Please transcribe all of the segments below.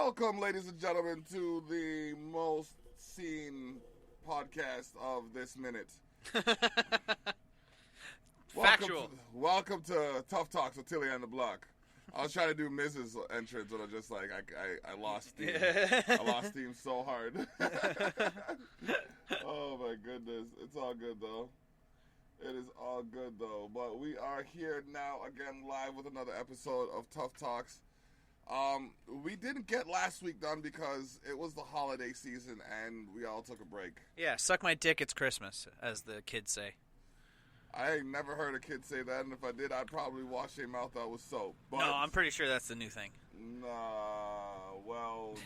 Welcome, ladies and gentlemen, to the most seen podcast of this minute. Factual. Welcome to Tough Talks with Thili and the Block. I was trying to do Mrs. entrance, but I just I lost steam. I lost steam so hard. Oh my goodness. It's all good though. It is all good though. But we are here now again live with another episode of Tough Talks. We didn't get last week done because it was the holiday season and we all took a break. Yeah, suck my dick, it's Christmas, as the kids say. I ain't never heard a kid say that, and if I did, I'd probably wash their mouth out with soap. But no, I'm pretty sure that's the new thing. Nah, well,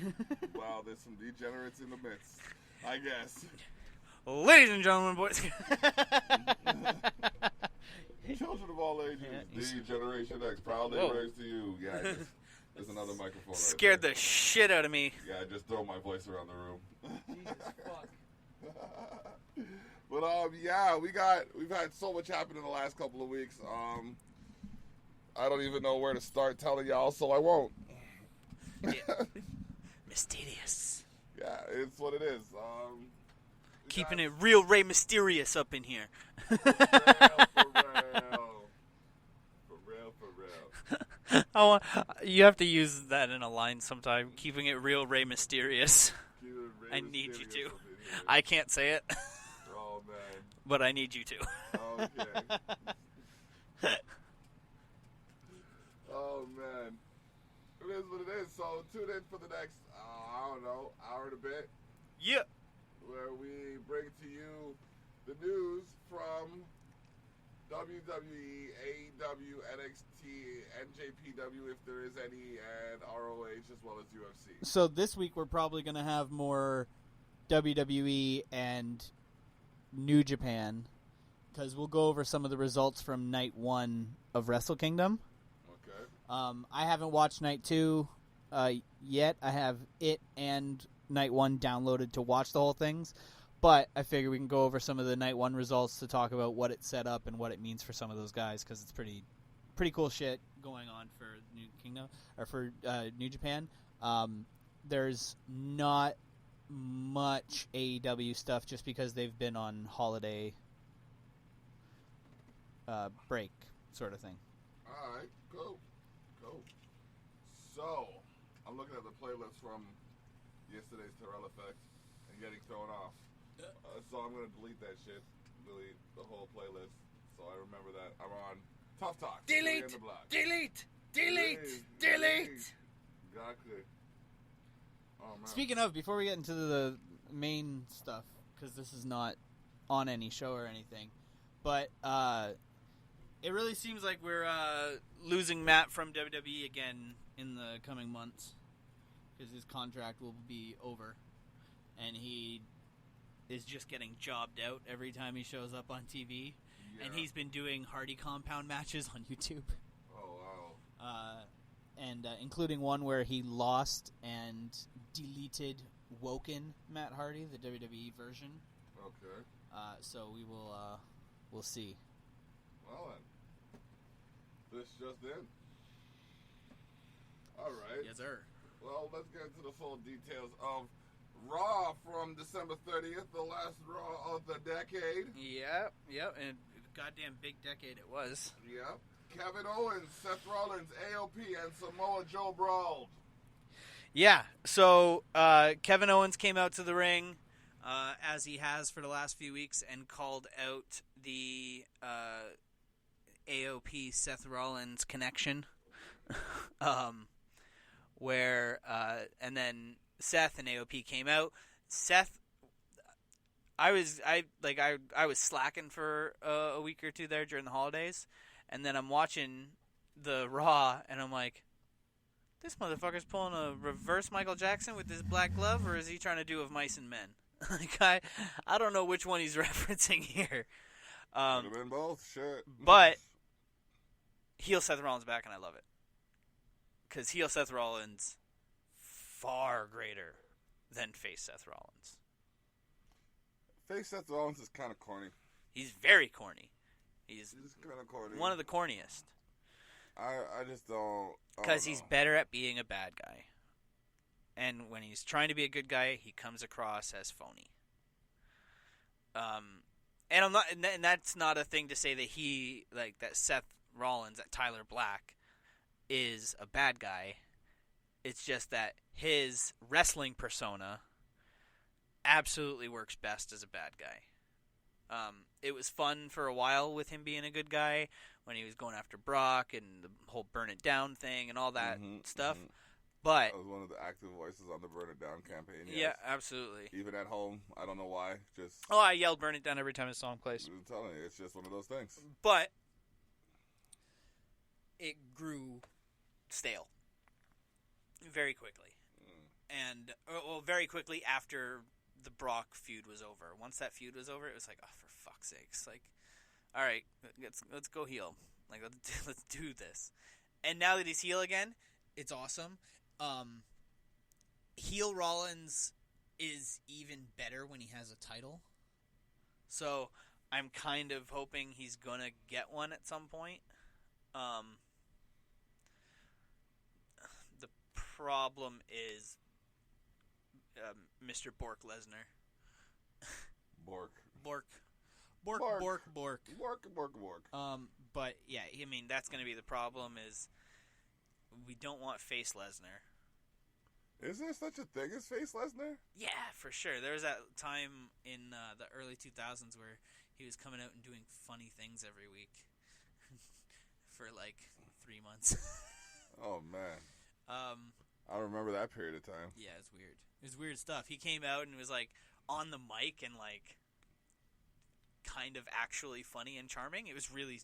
there's some degenerates in the midst, I guess. Ladies and gentlemen, boys. Children of all ages, D-Generation X, proudly raised to you. Yeah, there's another microphone. Scared the shit out of me. Yeah, I just throw my voice around the room. Jesus fuck. But yeah, we've had so much happen in the last couple of weeks. I don't even know where to start telling y'all, so I won't. Yeah. Mysterious. Yeah, it's what it is. Keeping it real Ray Mysterious up in here. For real. You have to use that in a line sometime. Keeping it real Ray Mysterious. I need you to. I can't say it. Oh, man. But I need you to. Okay. Oh, man. It is what it is. So tune in for the next, hour and a bit. Yeah. Where we bring to you the news from WWE, AEW, NXT, NJPW, if there is any, and ROH, as well as UFC. So this week we're probably going to have more WWE and New Japan, because we'll go over some of the results from Night 1 of Wrestle Kingdom. Okay. I haven't watched Night 2 yet. I have it and Night 1 downloaded to watch the whole things, but I figure we can go over some of the Night 1 results to talk about what it set up and what it means for some of those guys, because it's pretty cool shit going on for New Kingdom, or for New Japan. There's not much AEW stuff just because they've been on holiday break sort of thing. Alright, cool. So, I'm looking at the playlist from yesterday's Terrell Effect and getting thrown off. So I'm going to delete that shit. Delete the whole playlist. So I remember that I'm on Tough Talks. Delete! Exactly. Oh, man. Speaking of, before we get into the main stuff, because this is not on any show or anything, but It really seems like we're losing Matt from WWE again in the coming months, because his contract will be over, and he is just getting jobbed out every time he shows up on TV. Yeah. And he's been doing Hardy compound matches on YouTube. Oh, wow. And including one where he lost and deleted Woken Matt Hardy, the WWE version. Okay. So we'll see. Well, then. This just in. All right. Yes, sir. Well, let's get into the full details of Raw from December 30th, the last Raw of the decade. Yep, and goddamn big decade it was. Yep. Kevin Owens, Seth Rollins, AOP, and Samoa Joe brawled. Yeah, so Kevin Owens came out to the ring, as he has for the last few weeks, and called out the AOP Seth Rollins connection, and then Seth and AOP came out. Seth, I was slacking for a week or two there during the holidays, and then I'm watching the Raw, and I'm like, this motherfucker's pulling a reverse Michael Jackson with this black glove, or is he trying to do of Mice and Men? Like, I don't know which one he's referencing here. Could have been both. Shit. But heel Seth Rollins back, and I love it. Because heel Seth Rollins far greater than face Seth Rollins. Face Seth Rollins is kind of corny. He's very corny. He's kind of corny. One of the corniest. I just don't. Because he's better at being a bad guy. And when he's trying to be a good guy, he comes across as phony. And I'm not, and that's not a thing to say that that Seth Rollins, that Tyler Black, is a bad guy. It's just that his wrestling persona absolutely works best as a bad guy. It was fun for a while with him being a good guy when he was going after Brock and the whole burn it down thing and all that stuff. Mm-hmm. But I was one of the active voices on the Burn It Down campaign. Yes. yeah, absolutely. Even at home, I don't know why. Just I yelled "Burn It Down" every time a song plays. I'm telling you, it's just one of those things. But it grew stale very quickly, and very quickly after the Brock feud was over. Once that feud was over, it was like, oh, for fuck's sakes! Like, all right, let's go heel. Like, let's do this. And now that he's heel again, it's awesome. Heel Rollins is even better when he has a title. So I'm kind of hoping he's gonna get one at some point. The problem is Mr. Bork Lesnar. Bork. But yeah, I mean that's gonna be the problem. Is we don't want face Lesnar. Is there such a thing as face Lesnar? Yeah, for sure. There was that time in the early 2000s where he was coming out and doing funny things every week for like 3 months. Oh man. I remember that period of time. Yeah, it's weird. It was weird stuff. He came out and was like on the mic and like kind of actually funny and charming. It was really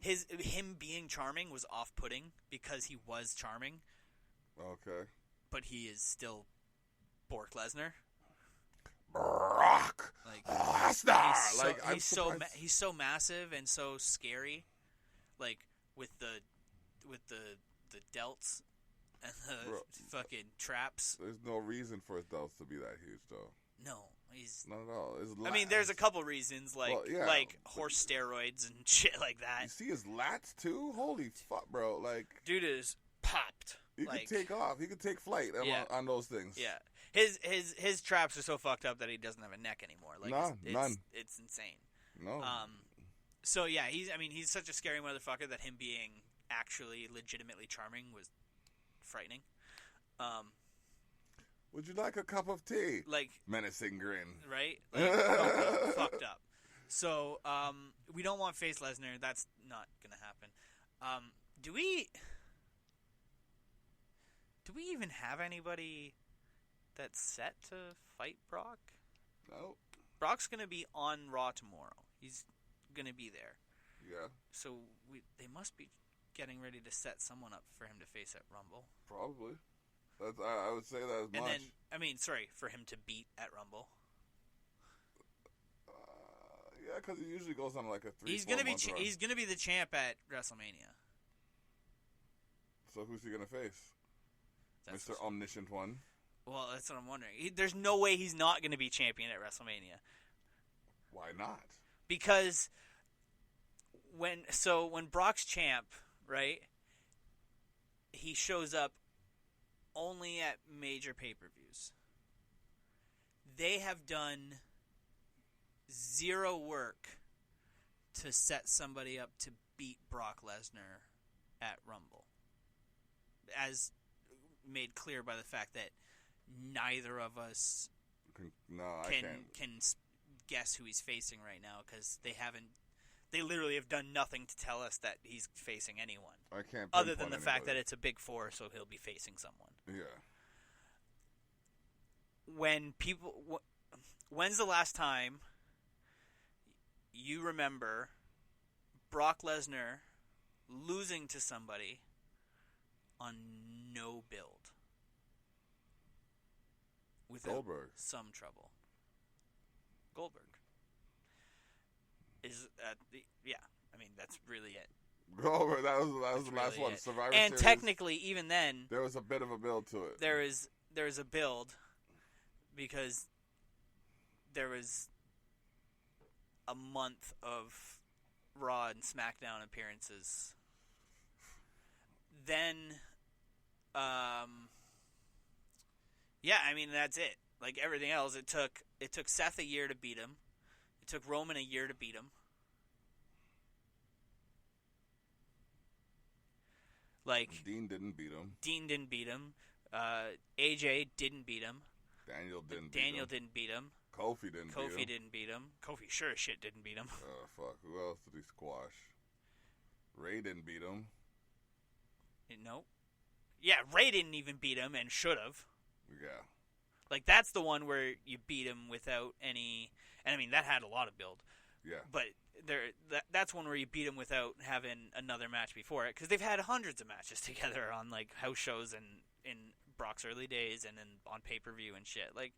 him being charming was off-putting because he was charming. Okay. But he is still Bork Lesnar. Brock Lesnar. He's so massive and so scary, like with the delts and the fucking traps. There's no reason for his delts to be that huge, though. No, he's not at all. I mean, there's a couple reasons, like horse steroids and shit like that. You see his lats too? Holy fuck, bro! Like, dude is popped. He could take off. He could take flight on those things. Yeah. His traps are so fucked up that he doesn't have a neck anymore. Like none. It's insane. No. So yeah, he's such a scary motherfucker that him being actually legitimately charming was frightening. Would you like a cup of tea? Like menacing grin. Right? Like, fucked up. So we don't want face Lesnar. That's not gonna happen. Do we even have anybody that's set to fight Brock? No. Brock's going to be on Raw tomorrow. He's going to be there. Yeah. So they must be getting ready to set someone up for him to face at Rumble. Probably. I would say that as much. And then, for him to beat at Rumble. Yeah, because he usually goes on like a 3-4 He's gonna be month run. He's going to be the champ at WrestleMania. So who's he going to face? Mr. Omniscient One. Well, that's what I'm wondering. There's no way he's not going to be champion at WrestleMania. Why not? Because when Brock's champ, right, he shows up only at major pay-per-views. They have done zero work to set somebody up to beat Brock Lesnar at Rumble. As made clear by the fact that neither of us can guess who he's facing right now because they literally have done nothing to tell us that he's facing anyone. I can't other than the fact that it's a big four, so he'll be facing someone. Yeah. When's the last time you remember Brock Lesnar losing to somebody on no build? Without Goldberg. some trouble. Goldberg. I mean, that's really it. Goldberg, that was the last one. Survivor and Series, technically, even then, there was a bit of a build to it. There is a build because there was a month of Raw and SmackDown appearances. Then, Yeah, I mean, that's it. Like, everything else, it took Seth a year to beat him. It took Roman a year to beat him. Like, Dean didn't beat him. AJ didn't beat him. Daniel didn't beat him. Kofi didn't beat him. Kofi sure as shit didn't beat him. Oh, fuck. Who else did he squash? Ray didn't beat him. Nope. Yeah, Ray didn't even beat him and should have. Yeah. Like, that's the one where you beat him without any... And, I mean, that had a lot of build. Yeah. But that's one where you beat him without having another match before it. Because they've had hundreds of matches together on, like, house shows and in Brock's early days and then on pay-per-view and shit. Like,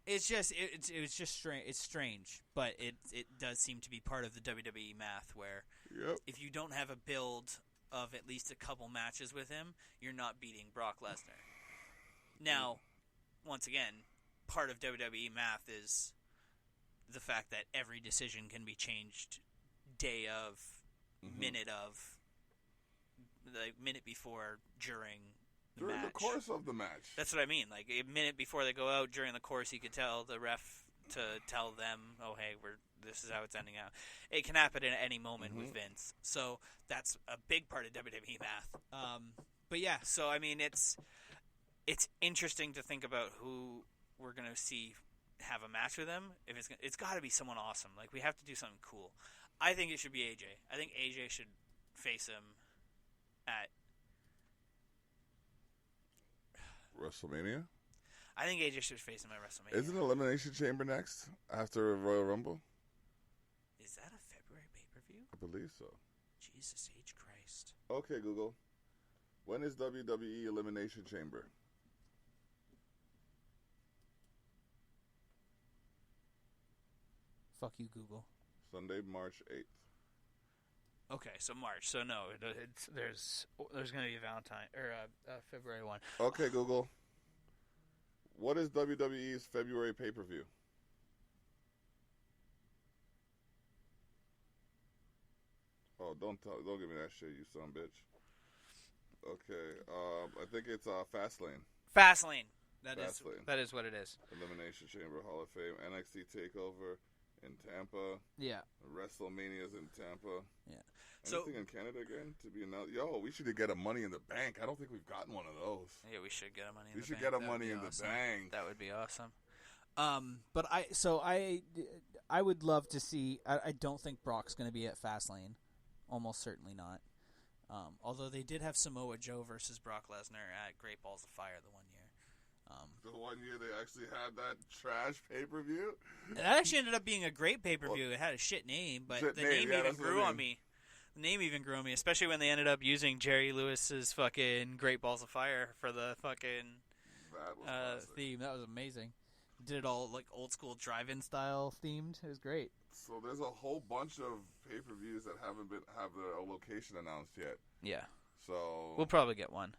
it's just... It's just strange. It's strange. But it does seem to be part of the WWE math where if you don't have a build of at least a couple matches with him, you're not beating Brock Lesnar. Now, once again, part of WWE math is the fact that every decision can be changed day of, minute of, like minute before, during the match. The course of the match. That's what I mean. Like, a minute before they go out, during the course, he could tell the ref to tell them, oh, hey, this is how it's ending out. It can happen at any moment with Vince. So that's a big part of WWE math. But yeah, so I mean, it's interesting to think about who we're going to see have a match with him. If it's got to be someone awesome. Like, we have to do something cool. I think it should be AJ. I think AJ should face him at WrestleMania? I think AJ should face him at WrestleMania. Isn't Elimination Chamber next after Royal Rumble? Is that a February pay-per-view? I believe so. Jesus H. Christ. Okay, Google. When is WWE Elimination Chamber? Fuck you, Google. Sunday, March 8th. Okay, so March. So no, there's going to be a Valentine or February 1. Okay, Google. What is WWE's February pay-per-view? Oh, don't give me that shit, you son of a bitch. Okay, I think it's Fastlane. Fastlane. Fastlane. That is what it is. Elimination Chamber, Hall of Fame, NXT Takeover in Tampa. Yeah. WrestleMania's in Tampa. Yeah. Anything in Canada again to be announced? Yo, we should get a Money in the Bank. I don't think we've gotten one of those. Yeah, we should get a Money in the Bank. We should get a Money in the Bank. That would be awesome. But I would love to see. I don't think Brock's going to be at Fastlane. Almost certainly not. Although they did have Samoa Joe versus Brock Lesnar at Great Balls of Fire the 1 year. The 1 year they actually had that trash pay-per-view? That actually ended up being a great pay-per-view. It had a shit name, but the name even grew on me. The name even grew on me, especially when they ended up using Jerry Lewis's fucking Great Balls of Fire for the fucking theme. That was amazing. Did it all like old school drive-in style themed. It was great. So there's a whole bunch of pay-per-views that have their location announced yet. Yeah. So we'll probably get one.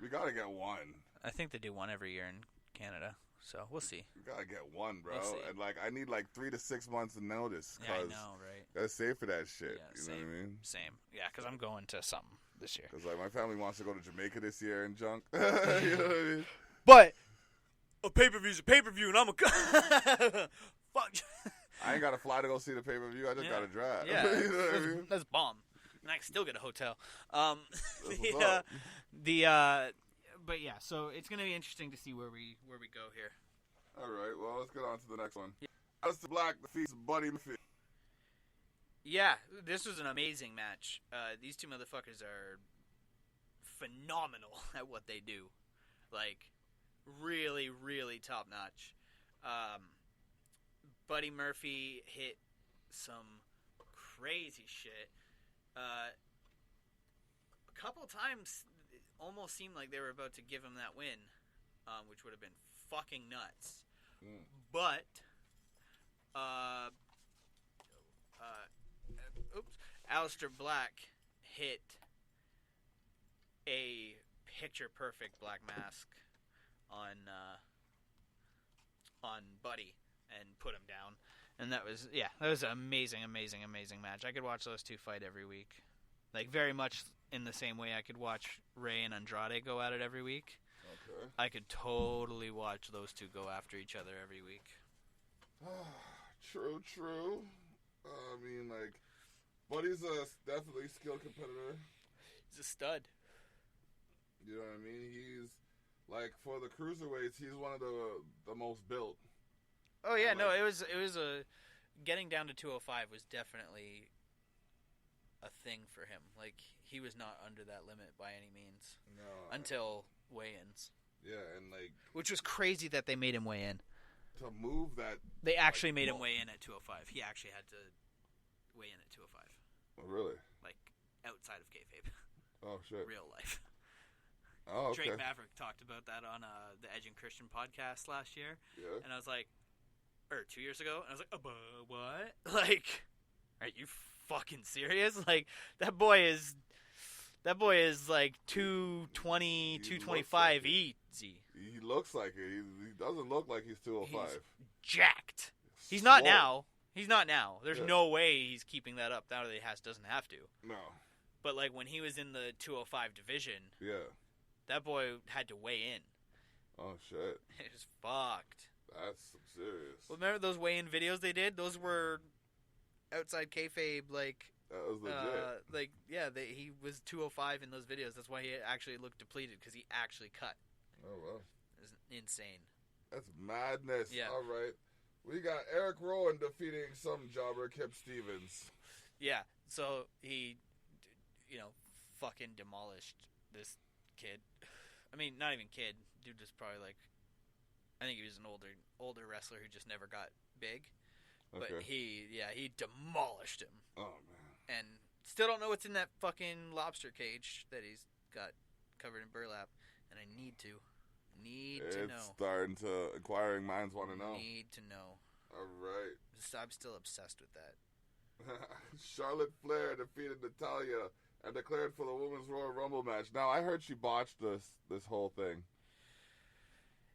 We gotta get one. I think they do one every year in Canada, so we'll see. We gotta get one, bro. We'll see. And I need 3 to 6 months of notice. Yeah, I know, right? Gotta save for that shit. Yeah, you know what I mean? Same. Yeah, because I'm going to something this year. Because my family wants to go to Jamaica this year and junk. You know what I mean? But a pay-per-view's a pay-per-view, and I'm a fuck. I ain't got to fly to go see the pay-per-view. I just got to drive. Yeah, you know what I mean? That's bomb. And I can still get a hotel. But yeah, so it's gonna be interesting to see where we go here. All right, well, let's get on to the next one. Yeah. Aleister Black defeats Buddy Murphy. Yeah, this was an amazing match. These two motherfuckers are phenomenal at what they do. Like, really, really top notch. Buddy Murphy hit some crazy shit. A couple times, it almost seemed like they were about to give him that win, which would have been fucking nuts. But, Aleister Black hit a picture-perfect Black Mask on Buddy and put him down. And that was an amazing, amazing, amazing match. I could watch those two fight every week. Like, very much in the same way I could watch Rey and Andrade go at it every week. Okay. I could totally watch those two go after each other every week. True. I mean, like, Buddy's a definitely skilled competitor. He's a stud. You know what I mean? He's, like, for the cruiserweights, he's one of the most built. Oh yeah, And, no, like, it was a getting down to 205 was definitely a thing for him. Like, he was not under that limit by any means until weigh-ins. Yeah, and like, which was crazy that they made him weigh in. To move that, they actually made him weigh in at 205. He actually had to weigh in at 205. Oh, really? Like, outside of kayfabe. Oh shit. Real life. Oh, okay. Drake Maverick talked about that on the Edge and Christian podcast last year. Yeah. And I was like, or 2 years ago, and I was like, what? Like, are you fucking serious? Like, that boy is like 220, 225 easy. He looks like it. He doesn't look like he's 205. He's jacked. He's not now. He's not now. There's no way he's keeping that up. Now that he doesn't have to. No. But like when he was in the 205 division, that boy had to weigh in. Oh shit. It was fucked. That's some serious. Well, remember those weigh-in videos they did? Those were outside kayfabe, like. That was legit. He was 205 in those videos. That's why he actually looked depleted, because he actually cut. Oh wow. It was insane. That's madness. Yeah. All right. We got Eric Rowan defeating some jobber, Kip Stevens. Yeah. So he, fucking demolished this kid. I mean, not even kid. Dude was probably like, I think he was an older wrestler who just never got big. Okay. But he demolished him. Oh man. And still don't know what's in that fucking lobster cage that he's got covered in burlap. And I need to know. It's starting to, inquiring minds want to know. Need to know. All right. I'm still obsessed with that. Charlotte Flair defeated Natalya and declared for the Women's Royal Rumble match. Now, I heard she botched this whole thing.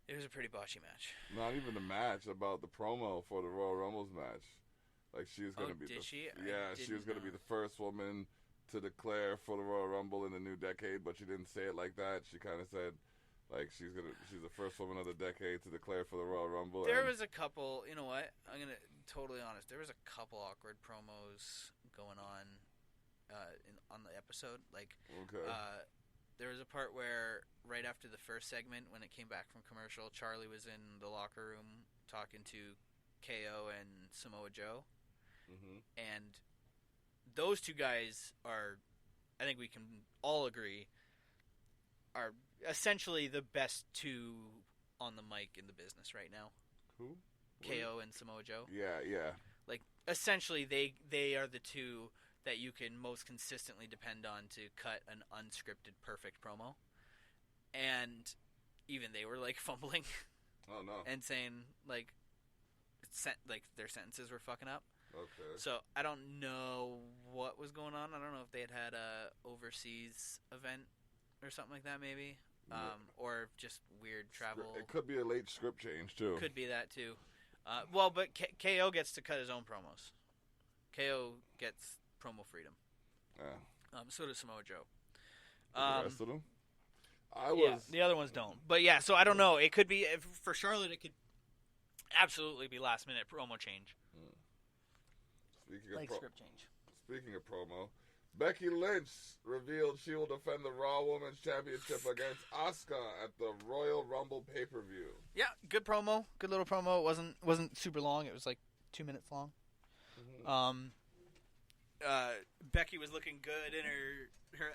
It was a pretty botchy match. Not even the match, about the promo for the Royal Rumbles match. Like, she was going to be she? Yeah, she was going to be the first woman to declare for the Royal Rumble in the new decade, but she didn't say it like that. She kind of said, like, she's the first woman of the decade to declare for the Royal Rumble. There was a couple, you know what? I'm going to totally honest. There was a couple awkward promos going on on the episode. Like, okay. There was a part where right after the first segment, when it came back from commercial, Charlie was in the locker room talking to KO and Samoa Joe. Mm-hmm. And those two guys are, I think we can all agree, are essentially the best two on the mic in the business right now. Who? KO and Samoa Joe. Yeah. Like, essentially, they are the two that you can most consistently depend on to cut an unscripted perfect promo. And even they were, like, fumbling. Oh, no. And saying, like their sentences were fucking up. Okay. So I don't know what was going on. I don't know if they had a overseas event or something like that, maybe, or just weird travel. It could be a late script change too. Could be that too. But KO gets to cut his own promos. KO gets promo freedom. Yeah. So does Samoa Joe. The rest of them. The other ones don't. But yeah, so I don't know. It could be for Charlotte. It could absolutely be last minute promo change. Script change. Speaking of promo, Becky Lynch revealed she will defend the Raw Women's Championship against Asuka at the Royal Rumble pay-per-view. Yeah, good promo. Good little promo. It wasn't super long. It was like 2 minutes long. Mm-hmm. Becky was looking good, and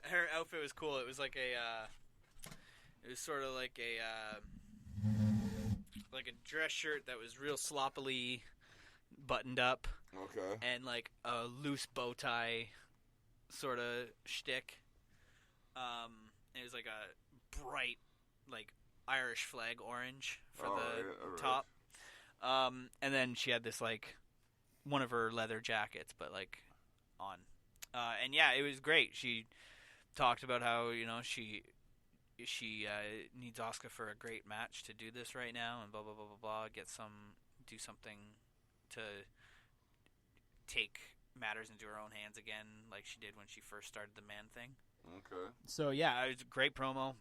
her outfit was cool. It was like it was sort of like a dress shirt that was real sloppily buttoned up. Okay. And like a loose bow tie sort of shtick. It was like a bright, like Irish flag orange for the top. And then she had this like one of her leather jackets, but like on. And yeah, it was great. She talked about how she needs Asuka for a great match to do this right now, and blah blah blah blah blah. Do something to take matters into her own hands again, like she did when she first started the man thing. Okay. So yeah, it was a great promo.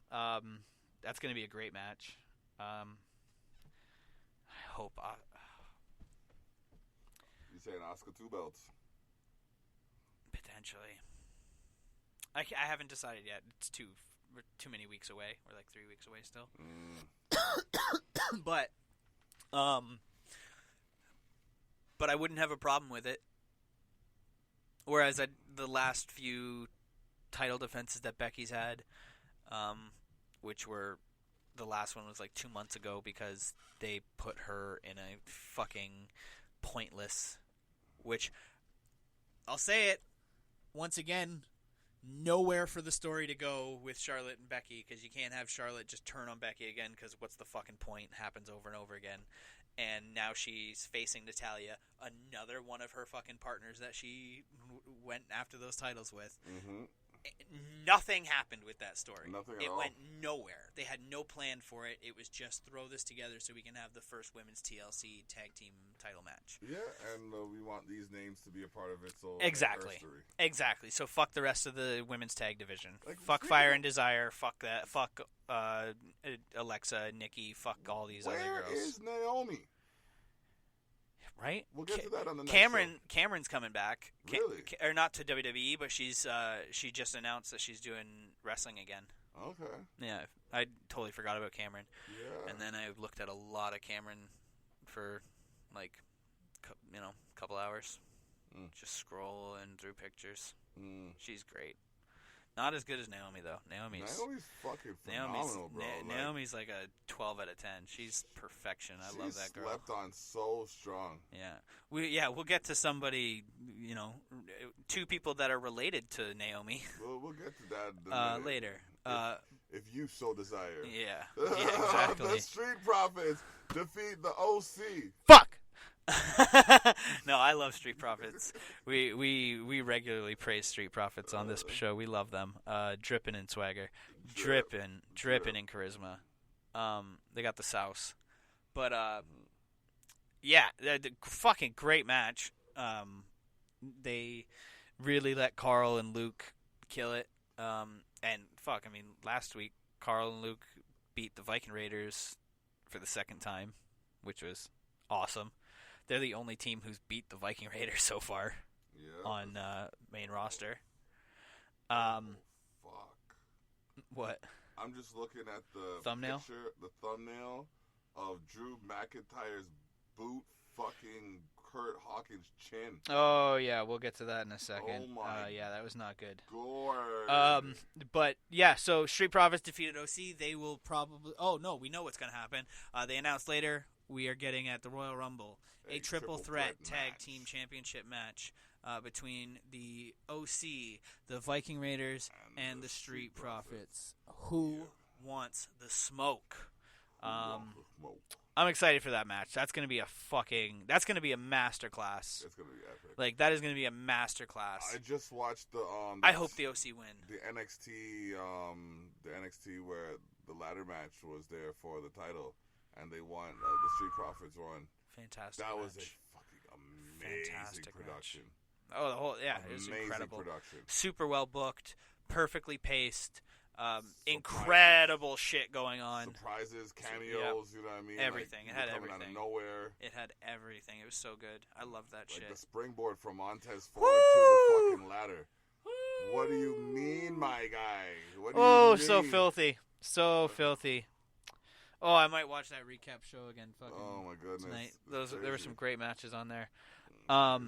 that's going to be a great match. I hope. You saying Asuka 2 belts? Potentially. I haven't decided yet. We're too many weeks away. We're like 3 weeks away still. But I wouldn't have a problem with it. Whereas the last few title defenses that Becky's had, which were, the last one was like 2 months ago because they put her in a fucking pointless, which, I'll say it once again, nowhere for the story to go with Charlotte and Becky, because you can't have Charlotte just turn on Becky again, because what's the fucking point? Happens over and over again. And now she's facing Natalya, another one of her fucking partners that she went after those titles with. Mm-hmm. Nothing happened with that story. Nothing at it all. went nowhere. They had no plan for it. It was just throw this together so we can have the first women's TLC tag team title match. Yeah, and we want these names to be a part of it. So Exactly. So fuck the rest of the women's tag division. Like, fuck Fire and Desire. Fuck that. Fuck Alexa, Nikki. Fuck all these other girls. Where is Naomi? Right? We'll get to that on the next show. Cameron's coming back. Really? Or not to WWE, but she just announced that she's doing wrestling again. Okay. Yeah, I totally forgot about Cameron. Yeah. And then I looked at a lot of Cameron for, like, couple hours. Just scrolling through pictures. She's great. Not as good as Naomi, though. Naomi's fucking phenomenal, bro. Naomi's like a 12 out of 10. She's perfection. I love that girl. Slept on so strong. Yeah. We'll get to somebody, two people that are related to Naomi. We'll get to that later. If you so desire. Yeah, exactly. The Street Profits defeat the OC. Fuck! No, I love Street Profits. We regularly praise Street Profits on this show. We love them. Dripping in swagger, dripping in charisma. They got the sauce, but yeah, the fucking great match. They really let Carl and Luke kill it. And fuck, I mean, last week Carl and Luke beat the Viking Raiders for the second time, which was awesome. They're the only team who's beat the Viking Raiders so far on main roster. Fuck. What? I'm just looking at the thumbnail of Drew McIntyre's boot fucking Kurt Hawkins' chin. Oh, yeah, we'll get to that in a second. Oh, my yeah, that was not good. God. But, yeah, so Street Profits defeated OC. They will probably... Oh, no, we know what's going to happen. They announced later we are getting at the Royal Rumble a triple threat tag team championship match between the OC, the Viking Raiders, and the Street Profits. Who wants the smoke? I'm excited for that match. That's going to be a masterclass. It's going to be epic. Like, that is going to be a masterclass. I just watched I hope the OC win. The NXT where the ladder match was there for the title, and they won. The Street Profits won. Fantastic. That match. was a fucking amazing production. Match. Oh, the whole it was incredible. Production. Super well booked, perfectly paced. Incredible shit going on. Surprises, cameos, you know what I mean? Everything. Like, it had coming everything. Out of nowhere. It had everything. It was so good. I love that shit. The springboard from Montez Ford to the fucking ladder. What do you mean, my guy? What do you mean? So filthy. So filthy. Oh, I might watch that recap show again. Fucking oh my goodness. Tonight. There were some great matches on there. So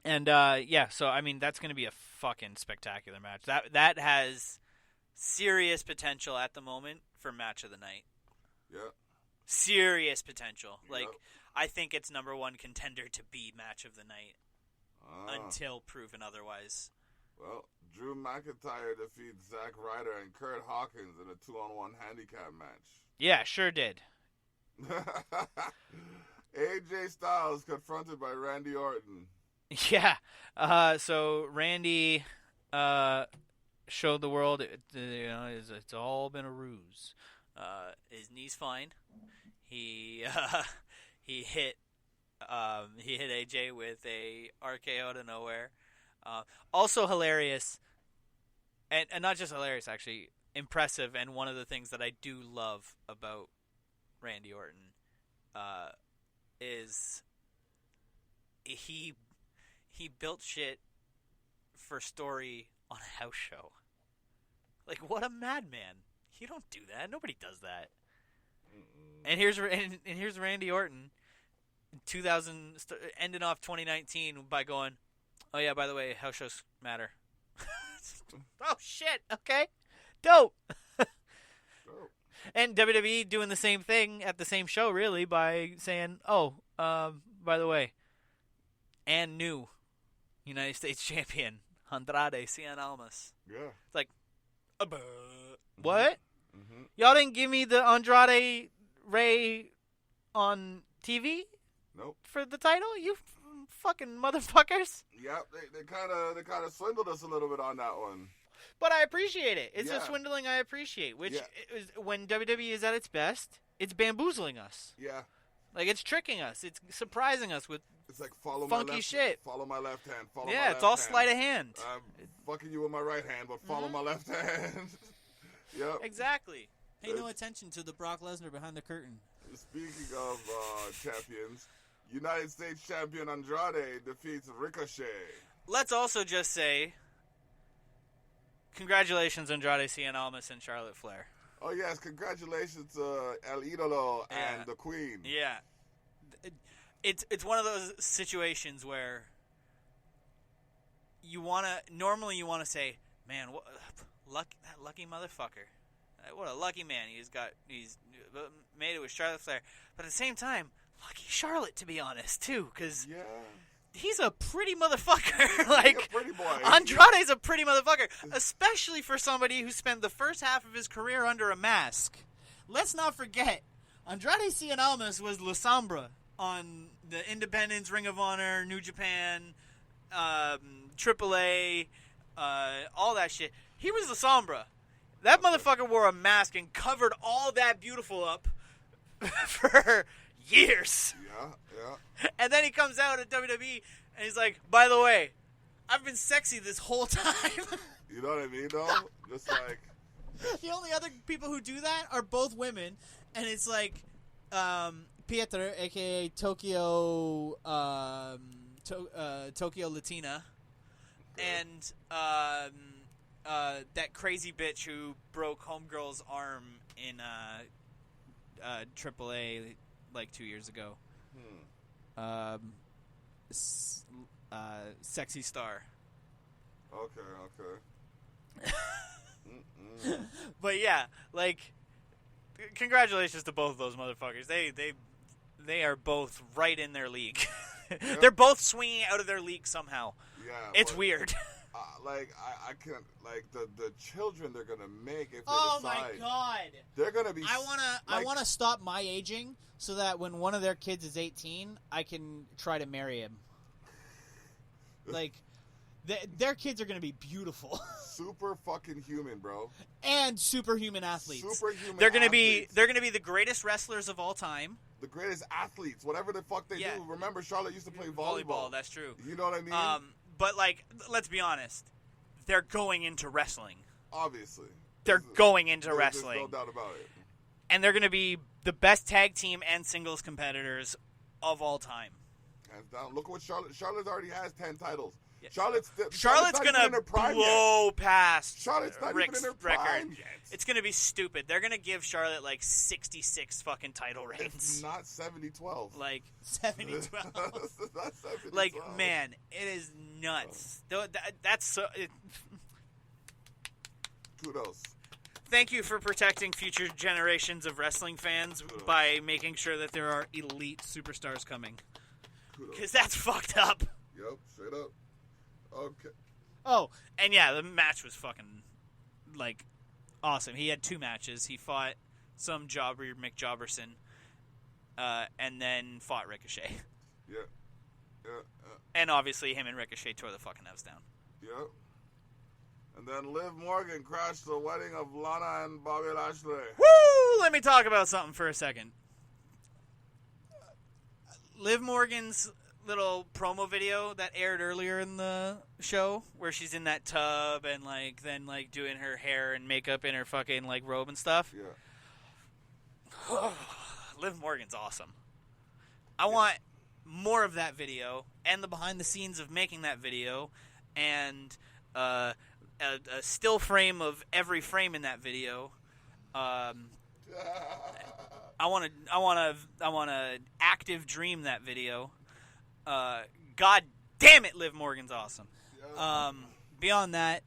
I mean that's going to be a fucking spectacular match. That has serious potential at the moment for match of the night. Yeah. Serious potential. Yep. Like I think it's number one contender to be match of the night until proven otherwise. Well, Drew McIntyre defeats Zack Ryder and Kurt Hawkins in a 2-on-1 handicap match. Yeah, sure did. AJ Styles confronted by Randy Orton. Yeah. So Randy showed the world it's all been a ruse. His knee's fine. He hit AJ with a RKO out of nowhere. Also hilarious, and not just hilarious actually. impressive, and one of the things that I do love about Randy Orton is he built shit for story on a house show. Like, what a madman! You don't do that. Nobody does that. And here's Randy Orton, 2000 ending off 2019 by going, oh yeah, by the way, house shows matter. Oh shit! Okay, dope. And WWE doing the same thing at the same show, really, by saying, oh, by the way, and new United States champion Andrade Cien Almas. Yeah. It's like, what? Mm-hmm. Y'all didn't give me the Andrade Ray on TV? Nope. For the title? You fucking motherfuckers. Yep, they kind of swindled us a little bit on that one. But I appreciate it. It's a swindling I appreciate, which is, when WWE is at its best, it's bamboozling us. Yeah. Like, it's tricking us. It's surprising us with it's like follow funky my left, shit. Follow my left hand. Follow my yeah, left it's all hand. sleight of hand. I'm fucking you with my right hand, but follow my left hand. Yep. Exactly. Pay no attention to the Brock Lesnar behind the curtain. Speaking of champions, United States champion Andrade defeats Ricochet. Let's also just say, congratulations, Andrade Cien Almas and Charlotte Flair. Oh, yes. Congratulations to El Idolo and the Queen. Yeah. It's one of those situations where normally you want to say, man, that lucky motherfucker. What a lucky man. He's made it with Charlotte Flair. But at the same time, lucky Charlotte, to be honest, too, because he's a pretty motherfucker. Like, he's a pretty boy. Andrade's a pretty motherfucker, especially for somebody who spent the first half of his career under a mask. Let's not forget, Andrade Cien Almas was La Sombra on the Independence, Ring of Honor, New Japan, AAA, all that shit. He was La Sombra. That motherfucker wore a mask and covered all that beautiful up for years. Yeah. And then he comes out at WWE and he's like, by the way, I've been sexy this whole time. You know what I mean, though? Just like... The only other people who do that are both women, and it's like Pietra, a.k.a. Tokyo Tokyo Latina, and that crazy bitch who broke Homegirl's arm in AAA like 2 years ago. Sexy Star. Okay. But yeah, like, congratulations to both of those motherfuckers. They are both right in their league. Yep. They're both swinging out of their league somehow. Yeah, it's weird. Like I can't, like the children they're gonna make if they oh decide. My God! They're gonna be. I wanna stop my aging so that when one of their kids is 18, I can try to marry him. Like, their kids are gonna be beautiful. Super fucking human, bro. And superhuman athletes. They're gonna be the greatest wrestlers of all time. The greatest athletes, whatever the fuck they do. Remember, Charlotte used to play volleyball. That's true. You know what I mean? But like, let's be honest. They're going into wrestling. Obviously. They're going into wrestling. There's no doubt about it. And they're going to be the best tag team and singles competitors of all time. Hands down. Look at what Charlotte already has 10 titles. Yeah. Charlotte's going to blow past Charlotte's not Rick's even in her record. prime yet. It's going to be stupid. They're going to give Charlotte like 66 fucking title reigns. It's not 70-12. Like 70-12. Not 70-12. Like, man, it is nuts. That's so... Kudos. Thank you for protecting future generations of wrestling fans by making sure that there are elite superstars coming. Because that's fucked up. Yep, straight up. Okay. Oh, and yeah, the match was fucking, like, awesome. He had 2 matches. He fought some jobber, McJobberson, and then fought Ricochet. Yeah. And obviously him and Ricochet tore the fucking house down. Yep. And then Liv Morgan crashed the wedding of Lana and Bobby Lashley. Woo! Let me talk about something for a second. Liv Morgan's little promo video that aired earlier in the show where she's in that tub and like then like doing her hair and makeup in her fucking like robe and stuff. Yeah. Liv Morgan's awesome. I want more of that video and the behind the scenes of making that video and a still frame of every frame in that video. I want to active dream that video. God damn it, Liv Morgan's awesome. Beyond that,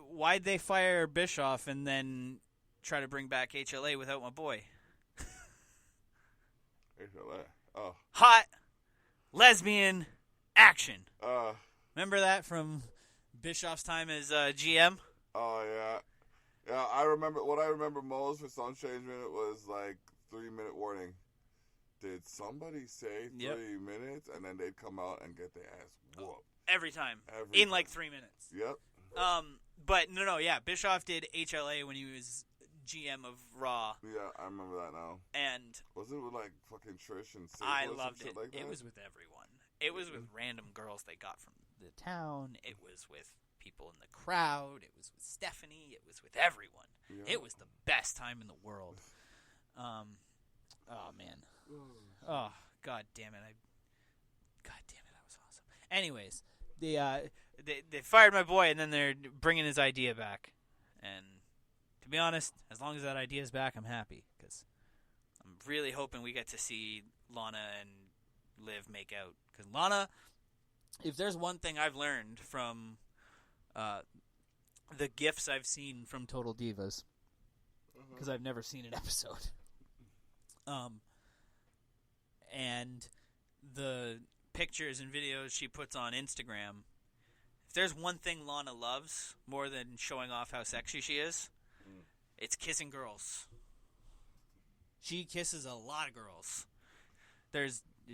why'd they fire Bischoff and then try to bring back HLA without my boy? HLA. Oh. Hot lesbian action. Remember that from Bischoff's time as GM? Oh yeah. Yeah, I remember. What I remember most for some strange minute was like 3-minute warning. Did somebody say 3 minutes? And then they'd come out and get their ass whooped. Every time. In like 3 minutes. Yep. But no, yeah. Bischoff did HLA when he was GM of Raw. Yeah, I remember that now. And was it with like fucking Trish and Sable I or loved some it. shit like that? It was with everyone. It was with random girls they got from the town. It was with people in the crowd. It was with Stephanie. It was with everyone. Yeah. It was the best time in the world. Oh man. Oh god damn it! That was awesome. Anyways, they fired my boy, and then they're bringing his idea back. And to be honest, as long as that idea is back, I'm happy because I'm really hoping we get to see Lana and Liv make out. Because Lana, if there's one thing I've learned from the GIFs I've seen from Total Divas, because I've never seen an episode, and the pictures and videos she puts on Instagram, if there's one thing Lana loves more than showing off how sexy she is, it's kissing girls. She kisses a lot of girls.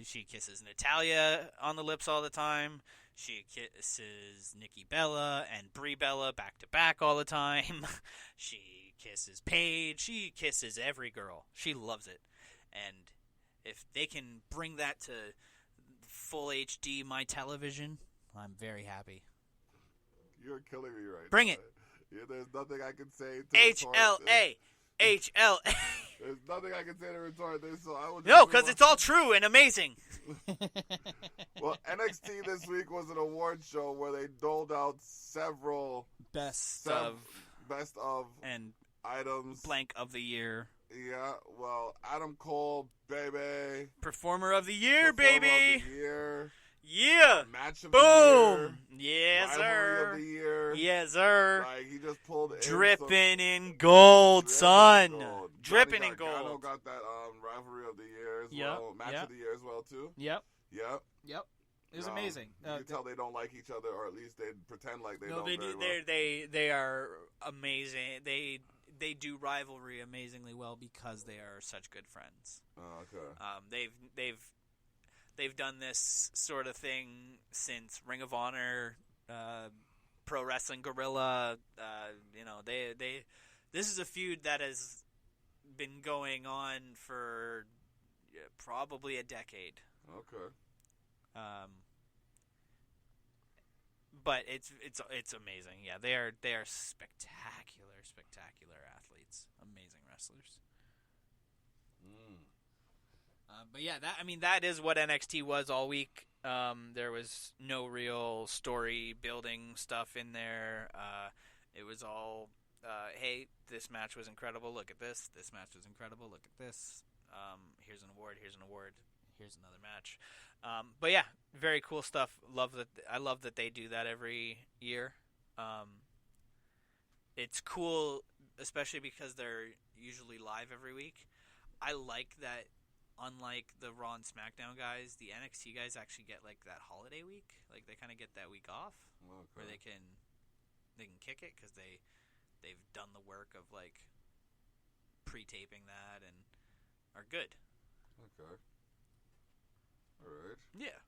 She kisses Natalya on the lips all the time. She kisses Nikki Bella and Brie Bella back to back all the time. She kisses Paige. She kisses every girl. She loves it. And if they can bring that to full HD my television, I'm very happy. You're killing me right now. Bring it. Yeah, there's nothing I can say to HLA. HLA. There's nothing I can say to retort this, so I will just... No, because it's all true and amazing. Well, NXT this week was an award show where they doled out several best of and items. Blank of the year. Yeah, well, Adam Cole, baby. Performer of the year, baby. Of the year. Yeah. Match of Boom. the year. Yes, Rivalry sir. of the year. Yes, sir. Like, he just pulled in dripping in gold, son. Dripping in gold. Gargano got that rivalry of the year as well. Match of the year as well, too. Yep. Yep. It was amazing. You can tell they don't like each other, or at least they pretend like they don't. They do. They are amazing. They do rivalry amazingly well because they are such good friends. Oh, okay. They've done this sort of thing since Ring of Honor, Pro Wrestling Guerrilla. This is a feud that has been going on for probably a decade. Okay. But it's amazing. Yeah, they are spectacular athletes, amazing wrestlers. But yeah, that is what NXT was all week. There was no real story building stuff in there. It was all, hey, this match was incredible. Look at this. This match was incredible. Look at this. Here's an award. Here's an award. Here's another match. But yeah, very cool stuff. I love that they do that every year. It's cool, especially because they're usually live every week. I like that. Unlike the Raw and SmackDown guys, the NXT guys actually get like that holiday week. Like they kind of get that week off, where they can kick it because they've done the work of like pre-taping that and are good. Okay. All right. Yeah.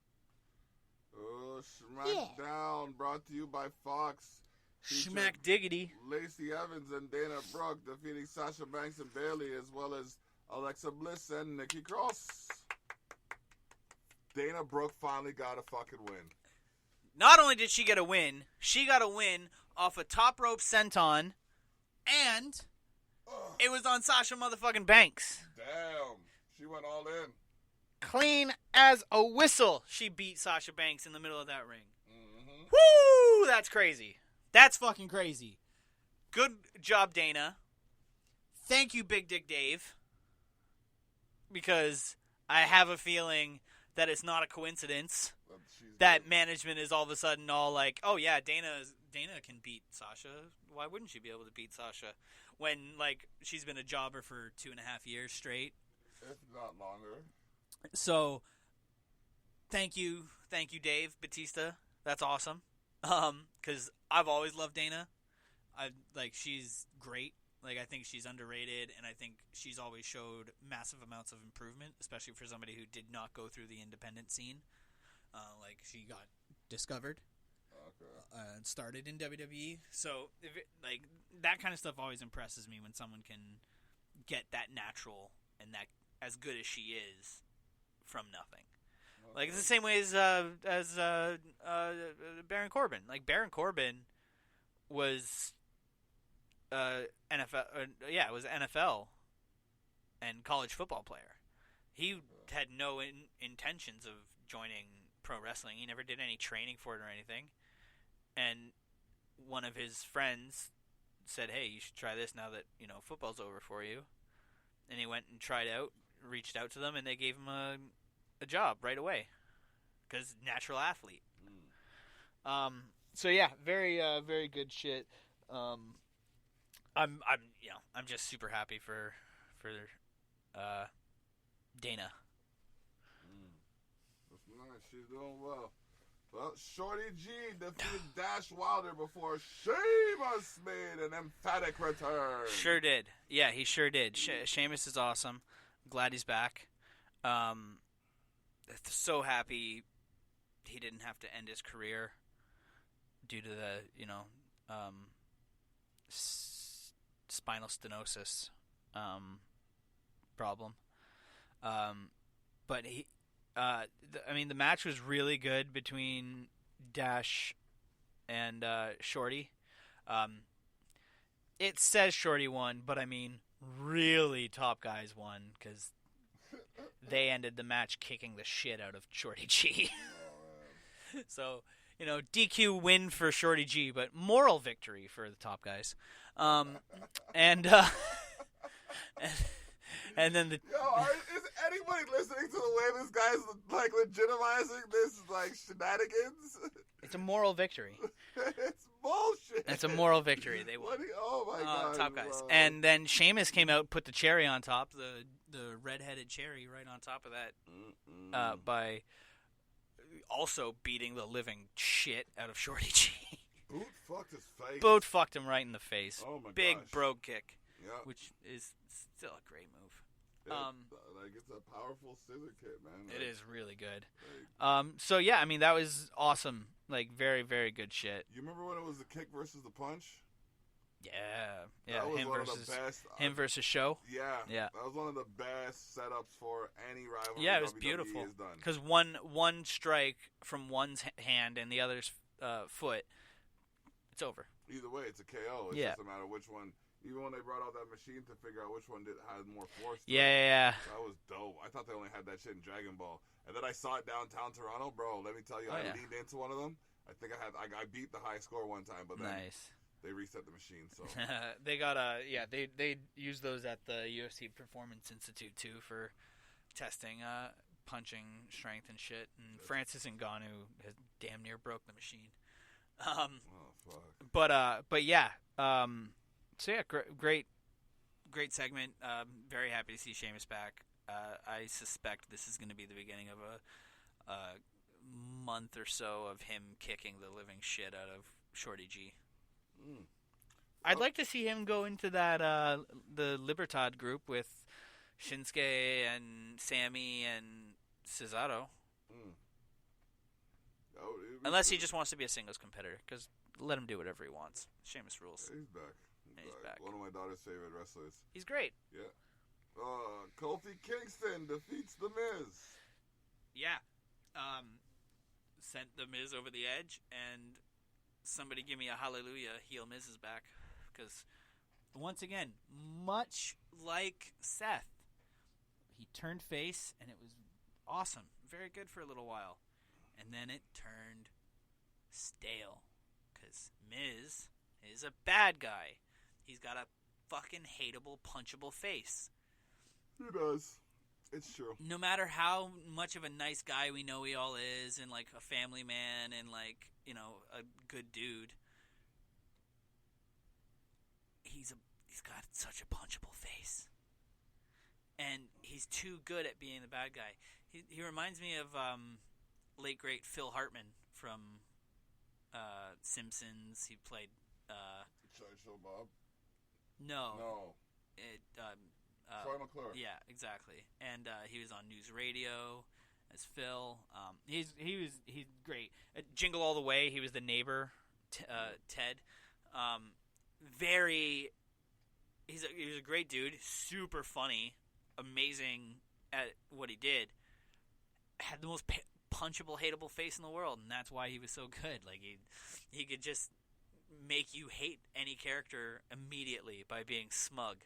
Oh, SmackDown brought to you by Fox. Schmack diggity. Lacey Evans and Dana Brooke defeating Sasha Banks and Bayley, as well as Alexa Bliss and Nikki Cross. Dana Brooke finally got a fucking win. Not only did she get a win, she got a win off a top rope senton, and it was on Sasha motherfucking Banks. Damn. She went all in. Clean as a whistle, she beat Sasha Banks in the middle of that ring. Mm-hmm. Woo! That's crazy. That's fucking crazy. Good job, Dana. Thank you, Big Dick Dave. Because I have a feeling that it's not a coincidence that management is all of a sudden all like, oh yeah, Dana can beat Sasha. Why wouldn't she be able to beat Sasha? When, like, she's been a jobber for 2.5 years straight. If not longer. So, thank you, Dave Batista. That's awesome. Because I've always loved Dana. She's great. Like, I think she's underrated, and I think she's always showed massive amounts of improvement, especially for somebody who did not go through the independent scene. She got discovered and started in WWE. So, that kind of stuff always impresses me when someone can get that natural and that as good as she is from nothing. Okay. Like, it's the same way as Baron Corbin. Like, Baron Corbin was NFL. It was NFL and college football player. He had no intentions of joining pro wrestling. He never did any training for it or anything. And one of his friends said, "Hey, you should try this now that football's over for you." And he went and tried out, reached out to them, and they gave him a job right away because natural athlete. So yeah, very very good shit. I'm just super happy for Dana. That's nice. She's doing well. Well, Shorty G defeated Dash Wilder before Sheamus made an emphatic return. Sure did. Yeah, he sure did. Sheamus is awesome. Glad he's back. So happy he didn't have to end his career due to the, spinal stenosis problem. But he... the match was really good between Dash and Shorty. It says Shorty won, but really top guys won because they ended the match kicking the shit out of Shorty G. So, DQ win for Shorty G, but moral victory for the top guys. And then is anybody listening to the way this guy's legitimizing this shenanigans? It's a moral victory. It's bullshit. It's a moral victory. They won. Oh my god, top guys. And then Sheamus came out, put the cherry on top, the red-headed cherry right on top of that, by also beating the living shit out of Shorty G. Boot fucked his face. Boot fucked him right in the face. Oh my Big gosh. brogue kick. Yeah. Which is still a great move. It's a powerful scissor kick, man. It is really good. So yeah, that was awesome. Very, very good shit. You remember when it was the kick versus the punch? Yeah. That was one of the best. Him versus Show. Yeah. That was one of the best setups for any rivalry. Yeah, it was beautiful. Because one strike from one's hand and the other's foot, it's over. Either way, it's a KO. It's just a matter of which one. Even when they brought out that machine to figure out which one had more force. Yeah. That was dope. I thought they only had that shit in Dragon Ball. And then I saw it downtown Toronto, bro. Let me tell you, I leaned into one of them. I think I beat the high score one time, but then they reset the machine. So they got they use those at the UFC Performance Institute too for testing punching strength and shit. And Francis Ngannou has damn near broke the machine. Oh fuck. But yeah. So yeah, great segment. Very happy to see Sheamus back. I suspect this is going to be the beginning of a month or so of him kicking the living shit out of Shorty G. I'd like to see him go into that the Libertad group with Shinsuke and Sammy and Cesaro. Unless he just wants to be a singles competitor, because let him do whatever he wants. Sheamus rules. He's back. He's back. One of my daughter's favorite wrestlers. He's great. Yeah. Kofi Kingston defeats The Miz. Yeah. sent the Miz over the edge, and somebody give me a hallelujah, heel Miz is back, because once again, much like Seth, he turned face, and it was awesome, very good for a little while, and then it turned stale, because Miz is a bad guy. He's got a fucking hateable, punchable face. He does. It's true. No matter how much of a nice guy we know he all is, and like a family man, and like, you know, a good dude, he's got such a punchable face, and he's too good at being the bad guy. He reminds me of late great Phil Hartman from Simpsons. He played Sideshow Bob. No. Troy McClure. Yeah, exactly. And he was on news radio as Phil. He's great. Jingle All the Way, he was the neighbor, Ted. He's a great dude, super funny, amazing at what he did. Had the most punchable, hateable face in the world, and that's why he was so good. Like he could just make you hate any character immediately by being smug.